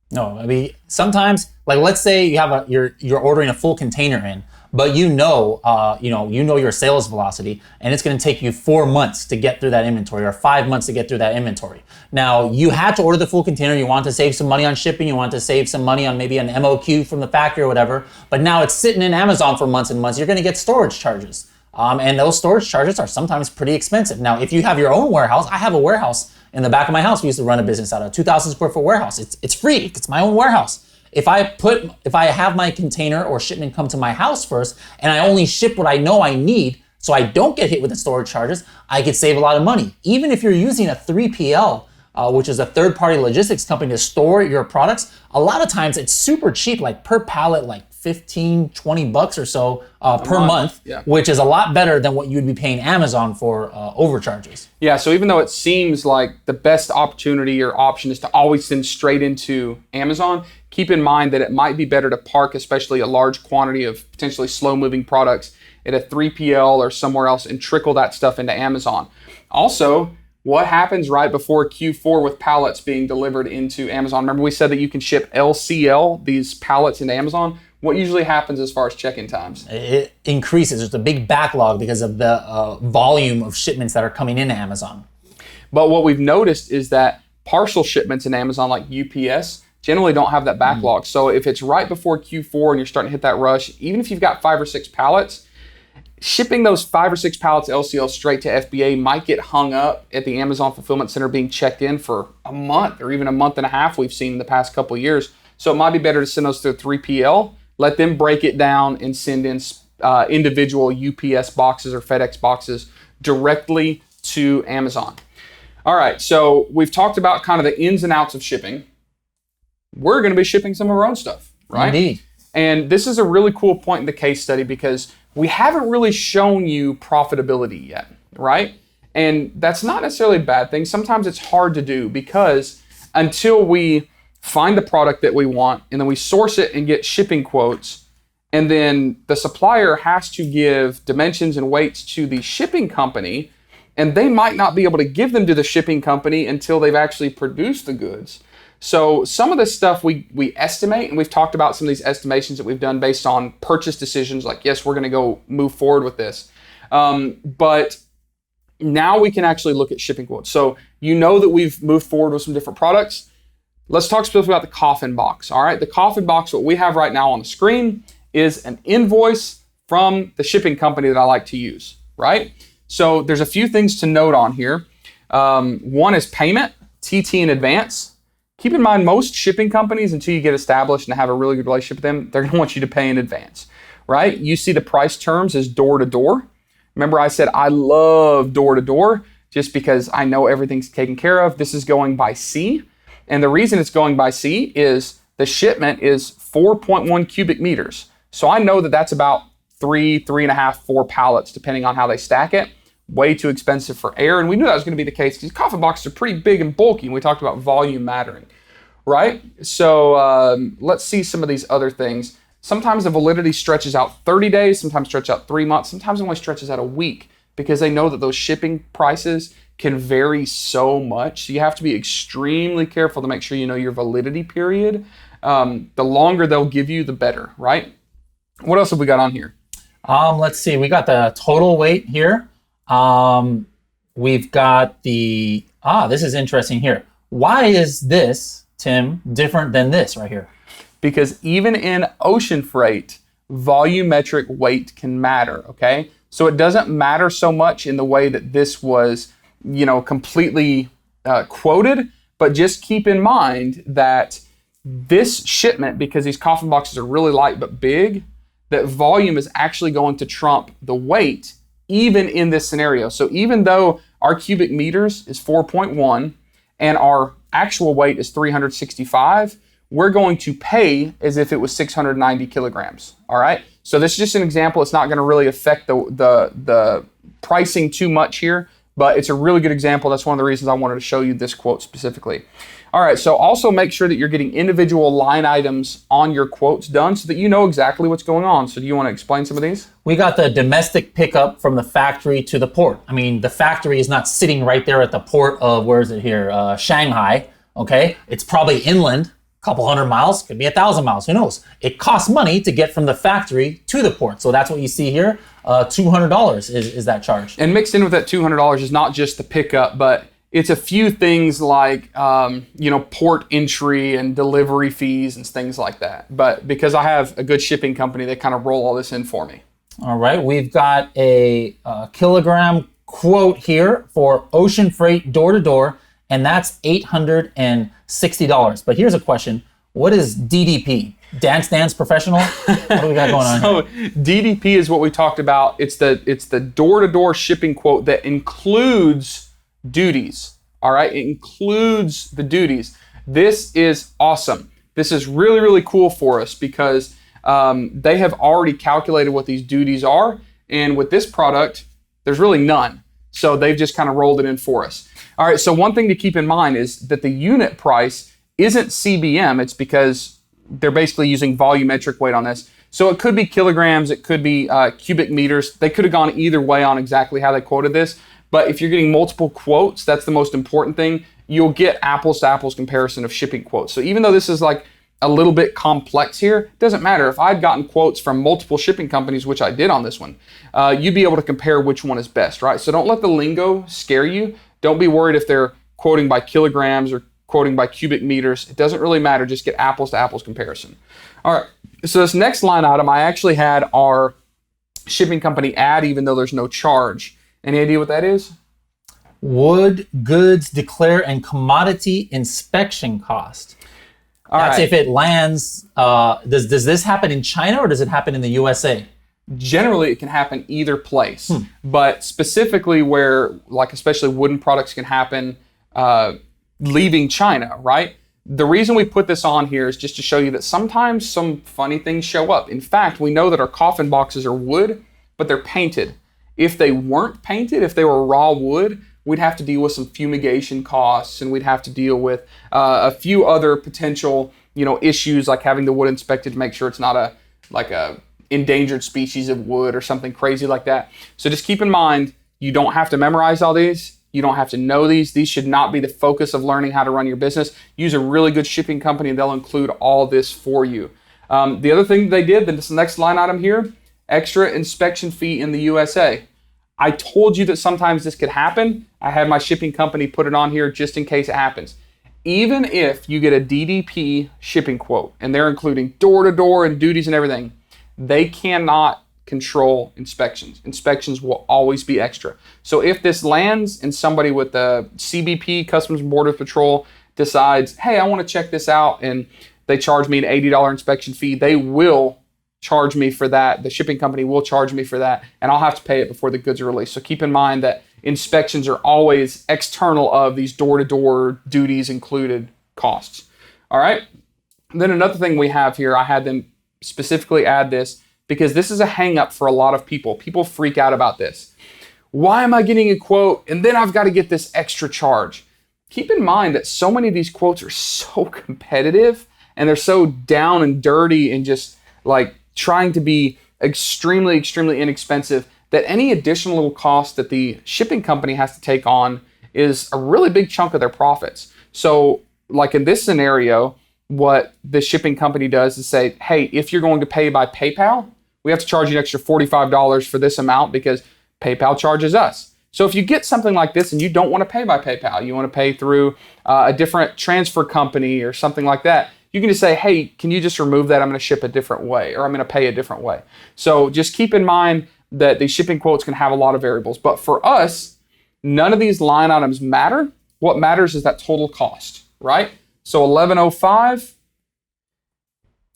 No, I mean, sometimes, like let's say you have you're ordering a full container in, but you know your sales velocity, and it's going to take you 4 months to get through that inventory, or 5 months to get through that inventory. Now, you had to order the full container. You want to save some money on shipping. You want to save some money on maybe an MOQ from the factory or whatever. But now it's sitting in Amazon for months and months. You're going to get storage charges, and those storage charges are sometimes pretty expensive. Now, if you have your own warehouse, I have a warehouse in the back of my house. We used to run a business out of a 2,000 square foot warehouse. It's free. It's my own warehouse. If I have my container or shipment come to my house first, and I only ship what I know I need, so I don't get hit with the storage charges, I could save a lot of money. Even if you're using a 3PL, which is a third-party logistics company to store your products, a lot of times it's super cheap, like per pallet, like $15-20 or so per month, which is a lot better than what you'd be paying Amazon for overcharges. Yeah,
so even though it seems like the best opportunity or option is to always send straight into Amazon, keep in mind that it might be better to park especially a large quantity of potentially slow-moving products at a 3PL or somewhere else and trickle that stuff into Amazon. Also, what happens right before Q4 with pallets being delivered into Amazon? Remember we said that you can ship LCL, these pallets, into Amazon? What usually happens as far as check-in times?
It increases. There's a big backlog because of the volume of shipments that are coming into Amazon.
But what we've noticed is that partial shipments in Amazon, like UPS, generally don't have that backlog. So if it's right before Q4 and you're starting to hit that rush, even if you've got 5 or 6 pallets, shipping those 5 or 6 pallets LCL straight to FBA might get hung up at the Amazon Fulfillment Center being checked in for a month or even a month and a half we've seen in the past couple of years. So it might be better to send those to a 3PL, let them break it down and send in individual UPS boxes or FedEx boxes directly to Amazon. All right, so we've talked about kind of the ins and outs of shipping. We're going to be shipping some of our own stuff, right?
Indeed.
And this is a really cool point in the case study because we haven't really shown you profitability yet, right? And that's not necessarily a bad thing. Sometimes it's hard to do because until we find the product that we want and then we source it and get shipping quotes, and then the supplier has to give dimensions and weights to the shipping company, and they might not be able to give them to the shipping company until they've actually produced the goods. So some of this stuff we estimate, and we've talked about some of these estimations that we've done based on purchase decisions, like, yes, we're going to go move forward with this. But now we can actually look at shipping quotes. So you know that we've moved forward with some different products. Let's talk specifically about the coffin box. All right, the coffin box, what we have right now on the screen is an invoice from the shipping company that I like to use, right? So there's a few things to note on here. One is payment, TT in advance. Keep in mind, most shipping companies, until you get established and have a really good relationship with them, they're going to want you to pay in advance, right? You see the price terms as door to door. Remember I said I love door to door just because I know everything's taken care of. This is going by sea. And the reason it's going by sea is the shipment is 4.1 cubic meters. So I know that that's about 3.5, 4 pallets, depending on how they stack it. Way too expensive for air. And we knew that was going to be the case because coffin boxes are pretty big and bulky. And we talked about volume mattering, right? So let's see some of these other things. Sometimes the validity stretches out 30 days, sometimes stretch out 3 months, sometimes it only stretches out a week because they know that those shipping prices can vary so much. So you have to be extremely careful to make sure you know your validity period. The longer they'll give you, the better, right? What else have we got on here?
Let's see. We got the total weight here. We've got the, this is interesting here. Why is this, Tim, different than this right here?
Because even in ocean freight, volumetric weight can matter, okay? So it doesn't matter so much in the way that this was, completely quoted, but just keep in mind that this shipment, because these coffin boxes are really light but big, that volume is actually going to trump the weight even in this scenario. So even though our cubic meters is 4.1 and our actual weight is 365, we're going to pay as if it was 690 kilograms, all right? So this is just an example. It's not gonna really affect the pricing too much here, but it's a really good example. That's one of the reasons I wanted to show you this quote specifically. All right, so also make sure that you're getting individual line items on your quotes done so that you know exactly what's going on. So do you want to explain some of these?
We got the domestic pickup from the factory to the port. I mean, the factory is not sitting right there at the port of, where is it here? Shanghai, okay? It's probably inland, a couple hundred miles, could be 1,000 miles, who knows? It costs money to get from the factory to the port. So that's what you see here. $200 is that charge.
And mixed in with that $200 is not just the pickup, but it's a few things like, port entry and delivery fees and things like that. But because I have a good shipping company, they kind of roll all this in for me.
All right, we've got a kilogram quote here for ocean freight door to door, and that's $860. But here's a question. What is DDP? Dance Professional? What do we got going on
So
here?
DDP is what we talked about. It's the door-to-door shipping quote that includes duties. All right, it includes the duties. This is awesome. This is really, really cool for us because they have already calculated what these duties are. And with this product, there's really none. So they've just kind of rolled it in for us. All right, so one thing to keep in mind is that the unit price isn't CBM. It's because they're basically using volumetric weight on this. So it could be kilograms, it could be cubic meters. They could have gone either way on exactly how they quoted this. But if you're getting multiple quotes, that's the most important thing. You'll get apples to apples comparison of shipping quotes. So even though this is like a little bit complex here, it doesn't matter. If I'd gotten quotes from multiple shipping companies, which I did on this one, you'd be able to compare which one is best, right? So don't let the lingo scare you. Don't be worried if they're quoting by kilograms or quoting by cubic meters. It doesn't really matter. Just get apples to apples comparison. All right, so this next line item, I actually had our shipping company add even though there's no charge. Any idea what that is?
Wood goods declare and commodity inspection cost. That's if it lands. Does this happen in China or does it happen in the USA?
Generally, it can happen either place, but specifically where, like, especially wooden products can happen leaving China, right? The reason we put this on here is just to show you that sometimes some funny things show up. In fact, we know that our coffin boxes are wood, but they're painted. If they weren't painted, if they were raw wood, we'd have to deal with some fumigation costs, and we'd have to deal with a few other potential, issues, like having the wood inspected to make sure it's not a endangered species of wood or something crazy like that. So just keep in mind, you don't have to memorize all these. You don't have to know these. These should not be the focus of learning how to run your business. Use a really good shipping company and they'll include all this for you. The other thing they did, this next line item here, extra inspection fee in the USA. I told you that sometimes this could happen. I had my shipping company put it on here just in case it happens. Even if you get a DDP shipping quote and they're including door-to-door and duties and everything, they cannot control inspections. Inspections will always be extra. So if this lands and somebody with the CBP, Customs and Border Patrol, decides, hey, I want to check this out, and they charge me an $80 inspection fee, they will charge me for that. The shipping company will charge me for that, and I'll have to pay it before the goods are released. So keep in mind that inspections are always external of these door-to-door duties included costs. All right. And then another thing we have here, I had them specifically add this because this is a hang up for a lot of people. People freak out about this. Why am I getting a quote and then I've got to get this extra charge? Keep in mind that so many of these quotes are so competitive and they're so down and dirty and just like trying to be extremely, extremely inexpensive that any additional little cost that the shipping company has to take on is a really big chunk of their profits. So like in this scenario, what the shipping company does is say, hey, if you're going to pay by PayPal, we have to charge you an extra $45 for this amount because PayPal charges us. So if you get something like this and you don't want to pay by PayPal, you want to pay through a different transfer company or something like that, you can just say, hey, can you just remove that? I'm going to ship a different way, or I'm going to pay a different way. So just keep in mind that the shipping quotes can have a lot of variables. But for us, none of these line items matter. What matters is that total cost, right? So 1105,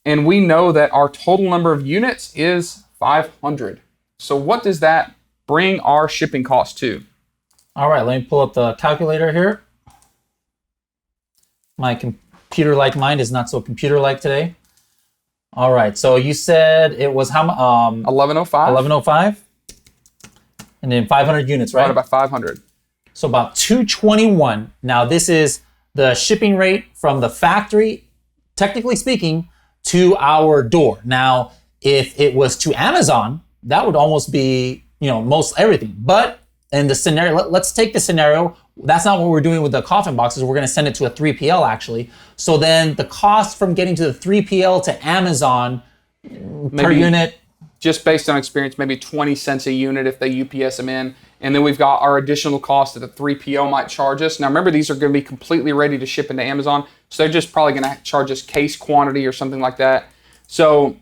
and we know that our total number of units is 500. So what does that bring our shipping cost to?
All right, let me pull up the calculator here. My computer-like mind is not so computer-like today. All right, so you said it was how much?
1105.
1105, and then 500 units, right?
Right, about 500.
So about 221. Now this is the shipping rate from the factory, technically speaking, to our door. Now, if it was to Amazon, that would almost be, most everything. But in the scenario, let's take the scenario. That's not what we're doing with the coffin boxes. We're going to send it to a 3PL actually. So then the cost from getting to the 3PL to Amazon per unit,
just based on experience, maybe 20 cents a unit if they UPS them in. And then we've got our additional cost that the 3PL might charge us. Now remember, these are going to be completely ready to ship into Amazon. So they're just probably going to charge us case quantity or something like that. So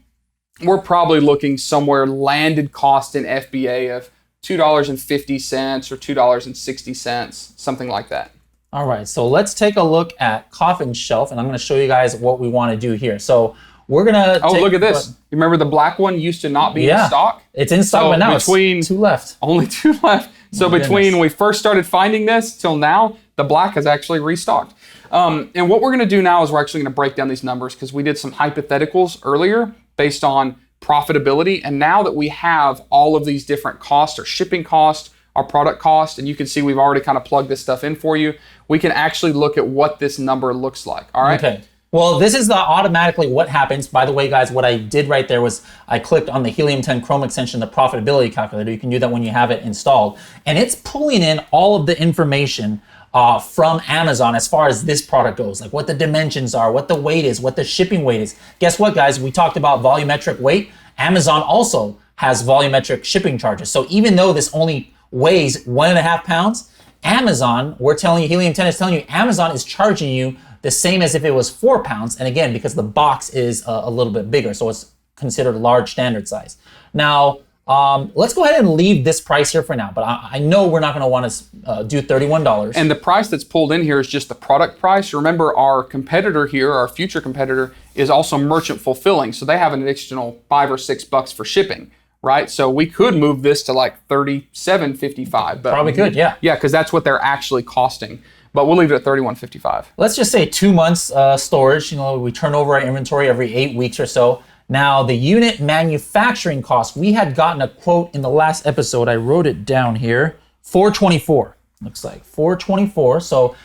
we're probably looking somewhere landed cost in FBA of $2.50 or $2.60, something like that.
All right, so let's take a look at Coffin Shelf, and I'm going to show you guys what we want to do here. So we're going to
look at this. You remember the black one used to not be in stock?
It's in stock, but now it's two left.
Only two left. So between when we first started finding this till now, the black has actually restocked. And what we're going to do now is we're actually going to break down these numbers because we did some hypotheticals earlier based on profitability. And now that we have all of these different costs, our shipping cost, our product cost, and you can see we've already kind of plugged this stuff in for you, we can actually look at what this number looks like. All right.
Okay. Well, this is the automatically what happens. By the way, guys, what I did right there was I clicked on the Helium 10 Chrome extension, the profitability calculator. You can do that when you have it installed. And it's pulling in all of the information from Amazon as far as this product goes, like what the dimensions are, what the weight is, what the shipping weight is. Guess what, guys? We talked about volumetric weight. Amazon also has volumetric shipping charges. So even though this only weighs 1.5 pounds, Amazon, we're telling you, Helium 10 is telling you, Amazon is charging you the same as if it was 4 pounds. And again, because the box is a little bit bigger, so it's considered large standard size. Now, Let's go ahead and leave this price here for now, but I know we're not going to want to do $31.
And the price that's pulled in here is just the product price. Remember, our competitor here, our future competitor, is also merchant fulfilling. So they have an additional $5 or $6 for shipping, right? So we could move this to like $37.55. But
probably could, yeah.
Yeah, because that's what they're actually costing. But we'll leave it at $31.55.
Let's just say 2 months storage. We turn over our inventory every 8 weeks or so. Now, the unit manufacturing cost, we had gotten a quote in the last episode. I wrote it down here, $424. Looks like $424. So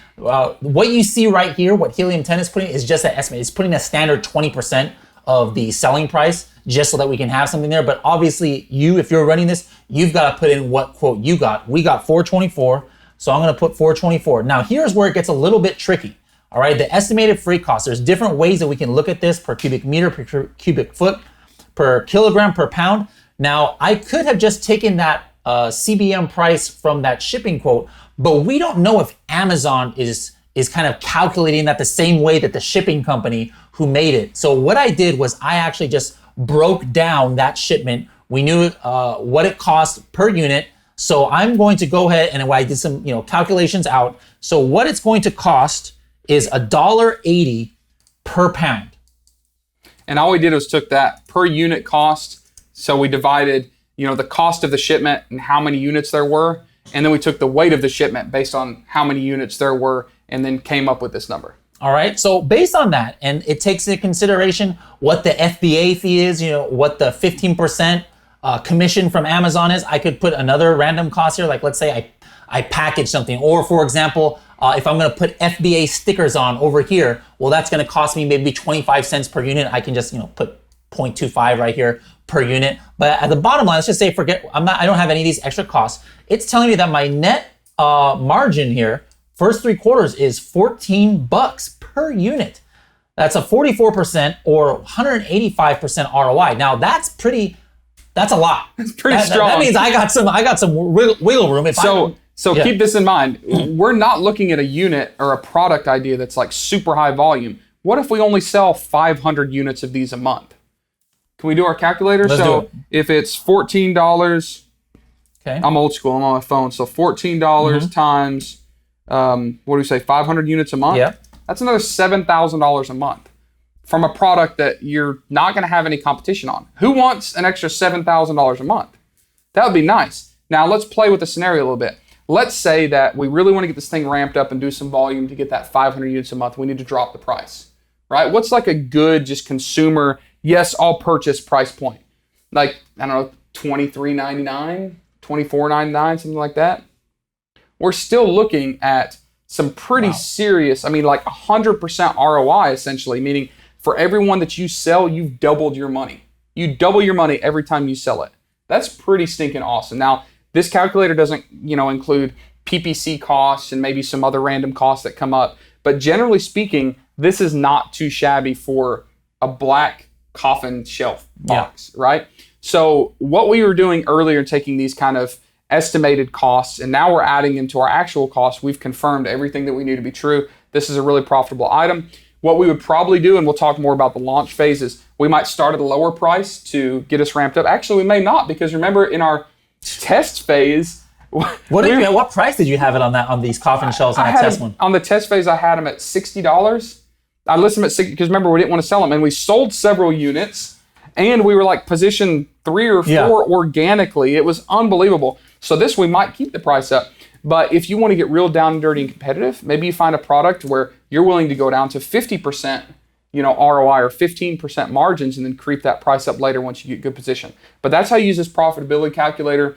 what you see right here, what Helium 10 is putting, is just an estimate. It's putting a standard 20% of the selling price just so that we can have something there. But obviously, if you're running this, you've got to put in what quote you got. We got $424, so I'm going to put $424. Now, here's where it gets a little bit tricky. All right, the estimated freight cost. There's different ways that we can look at this per cubic meter, per cubic foot, per kilogram, per pound. Now, I could have just taken that CBM price from that shipping quote, but we don't know if Amazon is kind of calculating that the same way that the shipping company who made it. So what I did was I actually just broke down that shipment. We knew what it cost per unit. So I'm going to go ahead and I did some calculations out. So what it's going to cost is $1.80 per pound.
And all we did was took that per unit cost. So we divided, the cost of the shipment and how many units there were. And then we took the weight of the shipment based on how many units there were and then came up with this number.
All right. So based on that, and it takes into consideration what the FBA fee is, what the 15% commission from Amazon is. I could put another random cost here. Like let's say I package something, or for example, if I'm going to put FBA stickers on over here, well, that's going to cost me maybe 25 cents per unit. I can just, put 0.25 right here per unit. But at the bottom line, let's just say I don't have any of these extra costs. It's telling me that my net margin here, first 3 quarters, is $14 per unit. That's a 44% or 185% ROI. Now that's a lot.
It's pretty strong.
That means I got some wiggle room.
So keep this in mind. We're not looking at a unit or a product idea that's like super high volume. What if we only sell 500 units of these a month? Can we do our calculator?
Let's do it.
If it's $14,
okay.
I'm old school, I'm on my phone. So $14 times, what do we say, 500 units a month?
Yeah.
That's another $7,000 a month from a product that you're not going to have any competition on. Who wants an extra $7,000 a month? That would be nice. Now let's play with the scenario a little bit. Let's say that we really want to get this thing ramped up and do some volume to get that 500 units a month. We need to drop the price, right? What's like a good just consumer, yes, I'll purchase price point? Like, I don't know, $23.99, $24.99, something like that. We're still looking at some pretty serious, like 100% ROI essentially, meaning for every one that you sell, you've doubled your money. You double your money every time you sell it. That's pretty stinking awesome. Now, this calculator doesn't, include PPC costs and maybe some other random costs that come up. But generally speaking, this is not too shabby for a black coffin shelf box, right? So what we were doing earlier, taking these kind of estimated costs, and now we're adding into our actual costs, we've confirmed everything that we knew to be true. This is a really profitable item. What we would probably do, and we'll talk more about the launch phases, we might start at a lower price to get us ramped up. Actually, we may not, because remember in our test phase,
what price did you have it on these coffin shelves on that test one?
On the test phase, I had them at $60. I listed them at $60 because remember we didn't want to sell them, and we sold several units, and we were like position 3 or 4 organically. It was unbelievable. So this we might keep the price up, but if you want to get real down and dirty and competitive, maybe you find a product where you're willing to go down to 50%. ROI or 15% margins, and then creep that price up later once you get good position. But that's how you use this profitability calculator.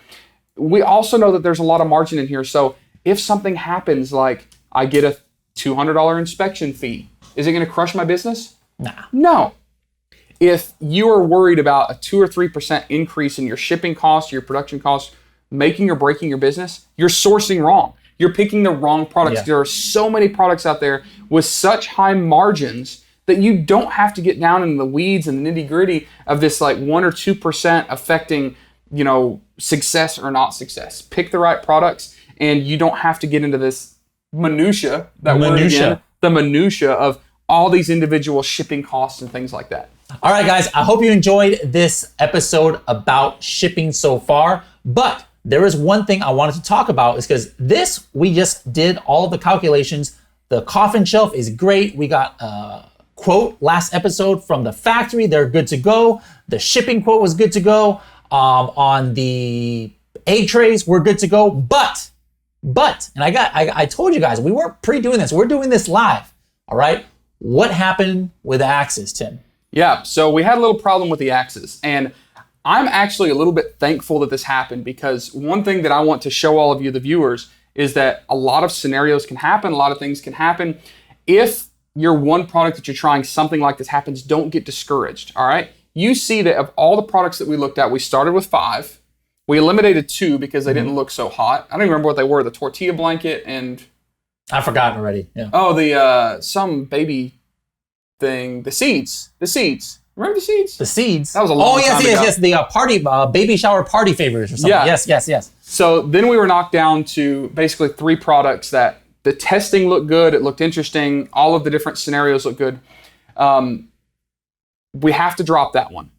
We also know that there's a lot of margin in here. So if something happens, like I get a $200 inspection fee, is it going to crush my business?
Nah.
No. If you are worried about a 2 or 3% increase in your shipping costs, your production costs, making or breaking your business, you're sourcing wrong. You're picking the wrong products.
Yeah.
There are so many products out there with such high margins that you don't have to get down into the weeds and the nitty gritty of this like 1 or 2% affecting, success or not success. Pick the right products, and you don't have to get into this minutia. The minutia of all these individual shipping costs and things like that.
All right, guys, I hope you enjoyed this episode about shipping so far, but there is one thing I wanted to talk about is because we just did all of the calculations. The coffin shelf is great. We got a quote last episode from the factory. They're good to go. The shipping quote was good to go. On the egg trays, we're good to go. But, and I told you guys, we weren't pre-doing this. We're doing this live, all right? What happened with the axes, Tim?
Yeah, so we had a little problem with the axes, and I'm actually a little bit thankful that this happened, because one thing that I want to show all of you, the viewers, is that a lot of scenarios can happen, a lot of things can happen. If your one product that you're trying, something like this happens, don't get discouraged, all right? You see that of all the products that we looked at, we started with 5. We eliminated 2 because they didn't look so hot. I don't even remember what they were, the tortilla blanket and...
I've forgotten already, yeah.
Oh, the some baby thing, the seeds. Remember the seeds?
The seeds.
That was a long time ago.
Yes. The party, baby shower party favors or something.
Yeah.
Yes.
So then we were knocked down to basically 3 products that the testing looked good. It looked interesting. All of the different scenarios looked good. We have to drop that one.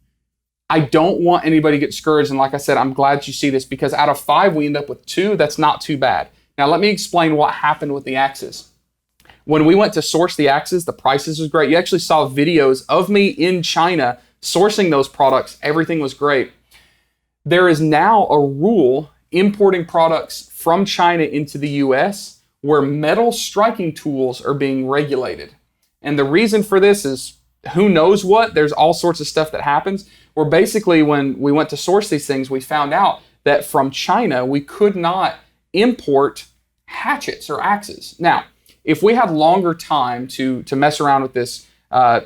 I don't want anybody to get discouraged. And like I said, I'm glad you see this, because out of 5, we end up with 2. That's not too bad. Now, let me explain what happened with the axes. When we went to source the axes, the prices was great. You actually saw videos of me in China sourcing those products. Everything was great. There is now a rule importing products from China into the US where metal striking tools are being regulated. And the reason for this is who knows what. There's all sorts of stuff that happens. Where basically when we went to source these things, we found out that from China, we could not import hatchets or axes. Now, if we had longer time to mess around with this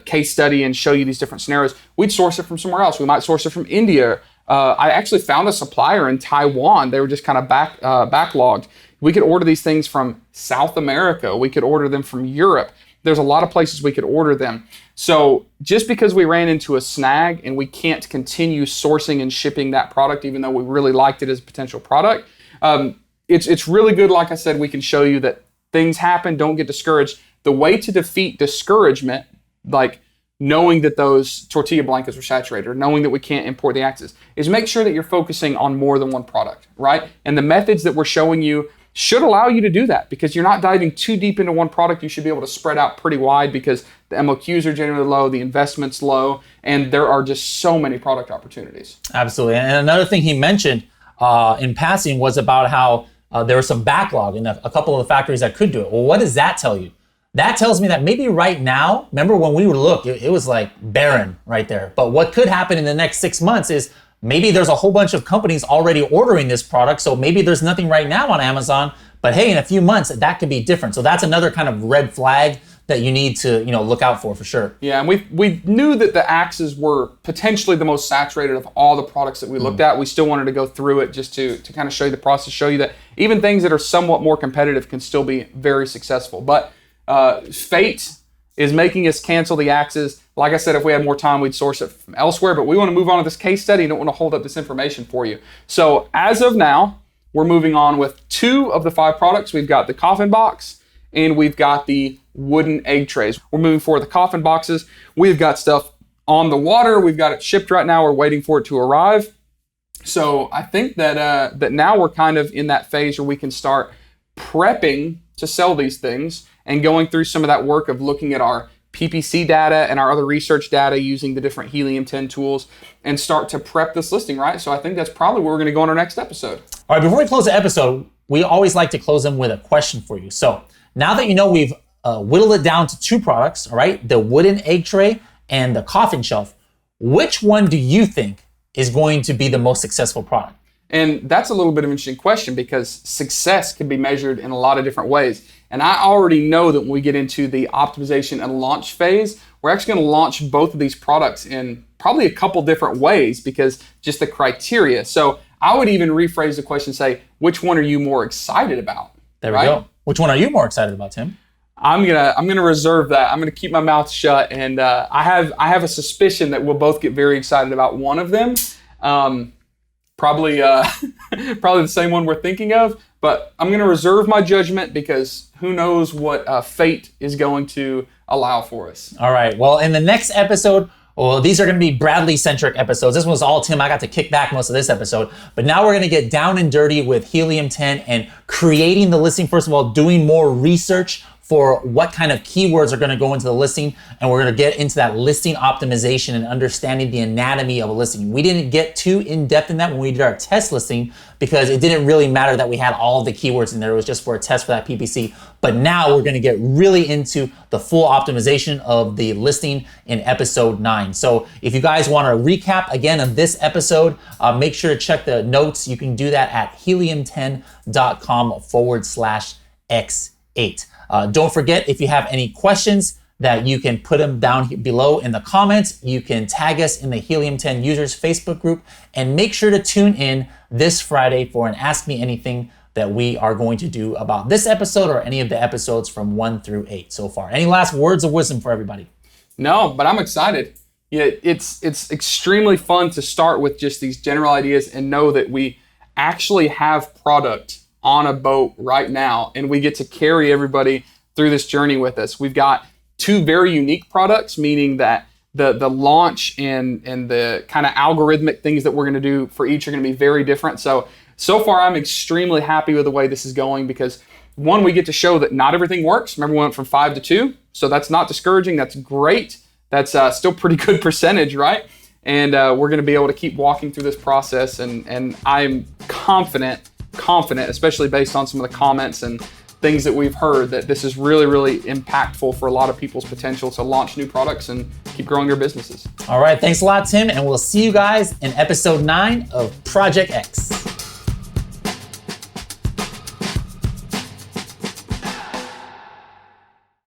case study and show you these different scenarios, we'd source it from somewhere else. We might source it from India. I actually found a supplier in Taiwan. They were just kind of backlogged. We could order these things from South America. We could order them from Europe. There's a lot of places we could order them. So just because we ran into a snag and we can't continue sourcing and shipping that product, even though we really liked it as a potential product, it's really good. Like I said, we can show you that things happen. Don't get discouraged. The way to defeat discouragement, like knowing that those tortilla blankets were saturated or knowing that we can't import the axes, is make sure that you're focusing on more than one product, right? And the methods that we're showing you should allow you to do that, because you're not diving too deep into one product. You should be able to spread out pretty wide, because the MOQs are generally low, the investment's low, and there are just so many product opportunities.
Absolutely. And another thing he mentioned in passing was about how there was some backlog in a couple of the factories that could do it. Well, what does that tell you? That tells me that maybe right now, remember when we would look, it was like barren right there. But what could happen in the next 6 months is maybe there's a whole bunch of companies already ordering this product. So maybe there's nothing right now on Amazon, but hey, in a few months, that could be different. So that's another kind of red flag that you need to, look out for sure.
Yeah, and we knew that the axes were potentially the most saturated of all the products that we looked at. We still wanted to go through it just to kind of show you the process, show you that even things that are somewhat more competitive can still be very successful. But fate is making us cancel the axes. Like I said, if we had more time, we'd source it from elsewhere, but we want to move on to this case study and don't want to hold up this information for you. So as of now, we're moving on with 2 of the 5 products. We've got the coffin box and we've got the wooden egg trays. We're moving forward with the coffin boxes. We've got stuff on the water. We've got it shipped right now. We're waiting for it to arrive. So I think that that now we're kind of in that phase where we can start prepping to sell these things and going through some of that work of looking at our PPC data and our other research data using the different Helium-10 tools and start to prep this listing, right? So I think that's probably where we're going to go in our next episode.
All right, before we close the episode, we always like to close them with a question for you. So now that you know we've whittled it down to 2 products, all right, the wooden egg tray and the coffin shelf, which one do you think is going to be the most successful product?
And that's a little bit of an interesting question, because success can be measured in a lot of different ways. And I already know that when we get into the optimization and launch phase, we're actually going to launch both of these products in probably a couple different ways, because just the criteria. So I would even rephrase the question and say, which one are you more excited about?
There we go. Which one are you more excited about, Tim?
I'm gonna reserve that. I'm gonna keep my mouth shut, and I have a suspicion that we'll both get very excited about one of them. Probably the same one we're thinking of, but I'm gonna reserve my judgment, because who knows what fate is going to allow for us.
All right. Well, in the next episode, Well, these are going to be Bradley-centric episodes. This was all Tim. I got to kick back most of this episode. But now we're going to get down and dirty with Helium 10 and creating the listing. First of all, doing more research for what kind of keywords are going to go into the listing. And we're going to get into that listing optimization and understanding the anatomy of a listing. We didn't get too in-depth in that when we did our test listing because it didn't really matter that we had all of the keywords in there. It was just for a test for that PPC. But now we're going to get really into the full optimization of the listing in episode 9. So if you guys want a recap again of this episode, make sure to check the notes. You can do that at helium10.com/X8. Don't forget, if you have any questions, that you can put them down below in the comments. You can tag us in the Helium 10 users Facebook group, and make sure to tune in this Friday for an Ask Me Anything that we are going to do about this episode or any of the episodes from 1 through 8 so far. Any last words of wisdom for everybody?
No, but I'm excited. Yeah, it's extremely fun to start with just these general ideas and know that we actually have product on a boat right now, and we get to carry everybody through this journey with us. We've got 2 very unique products, meaning that the launch and the kind of algorithmic things that we're going to do for each are going to be very different. So far, I'm extremely happy with the way this is going because, one, we get to show that not everything works. Remember, we went from 5 to 2, so that's not discouraging. That's great. That's still pretty good percentage, right? And we're going to be able to keep walking through this process, and I'm confident, especially based on some of the comments and things that we've heard, that this is really, really impactful for a lot of people's potential to launch new products and keep growing their businesses.
All right, thanks a lot, Tim, and we'll see you guys in episode 9 of Project X.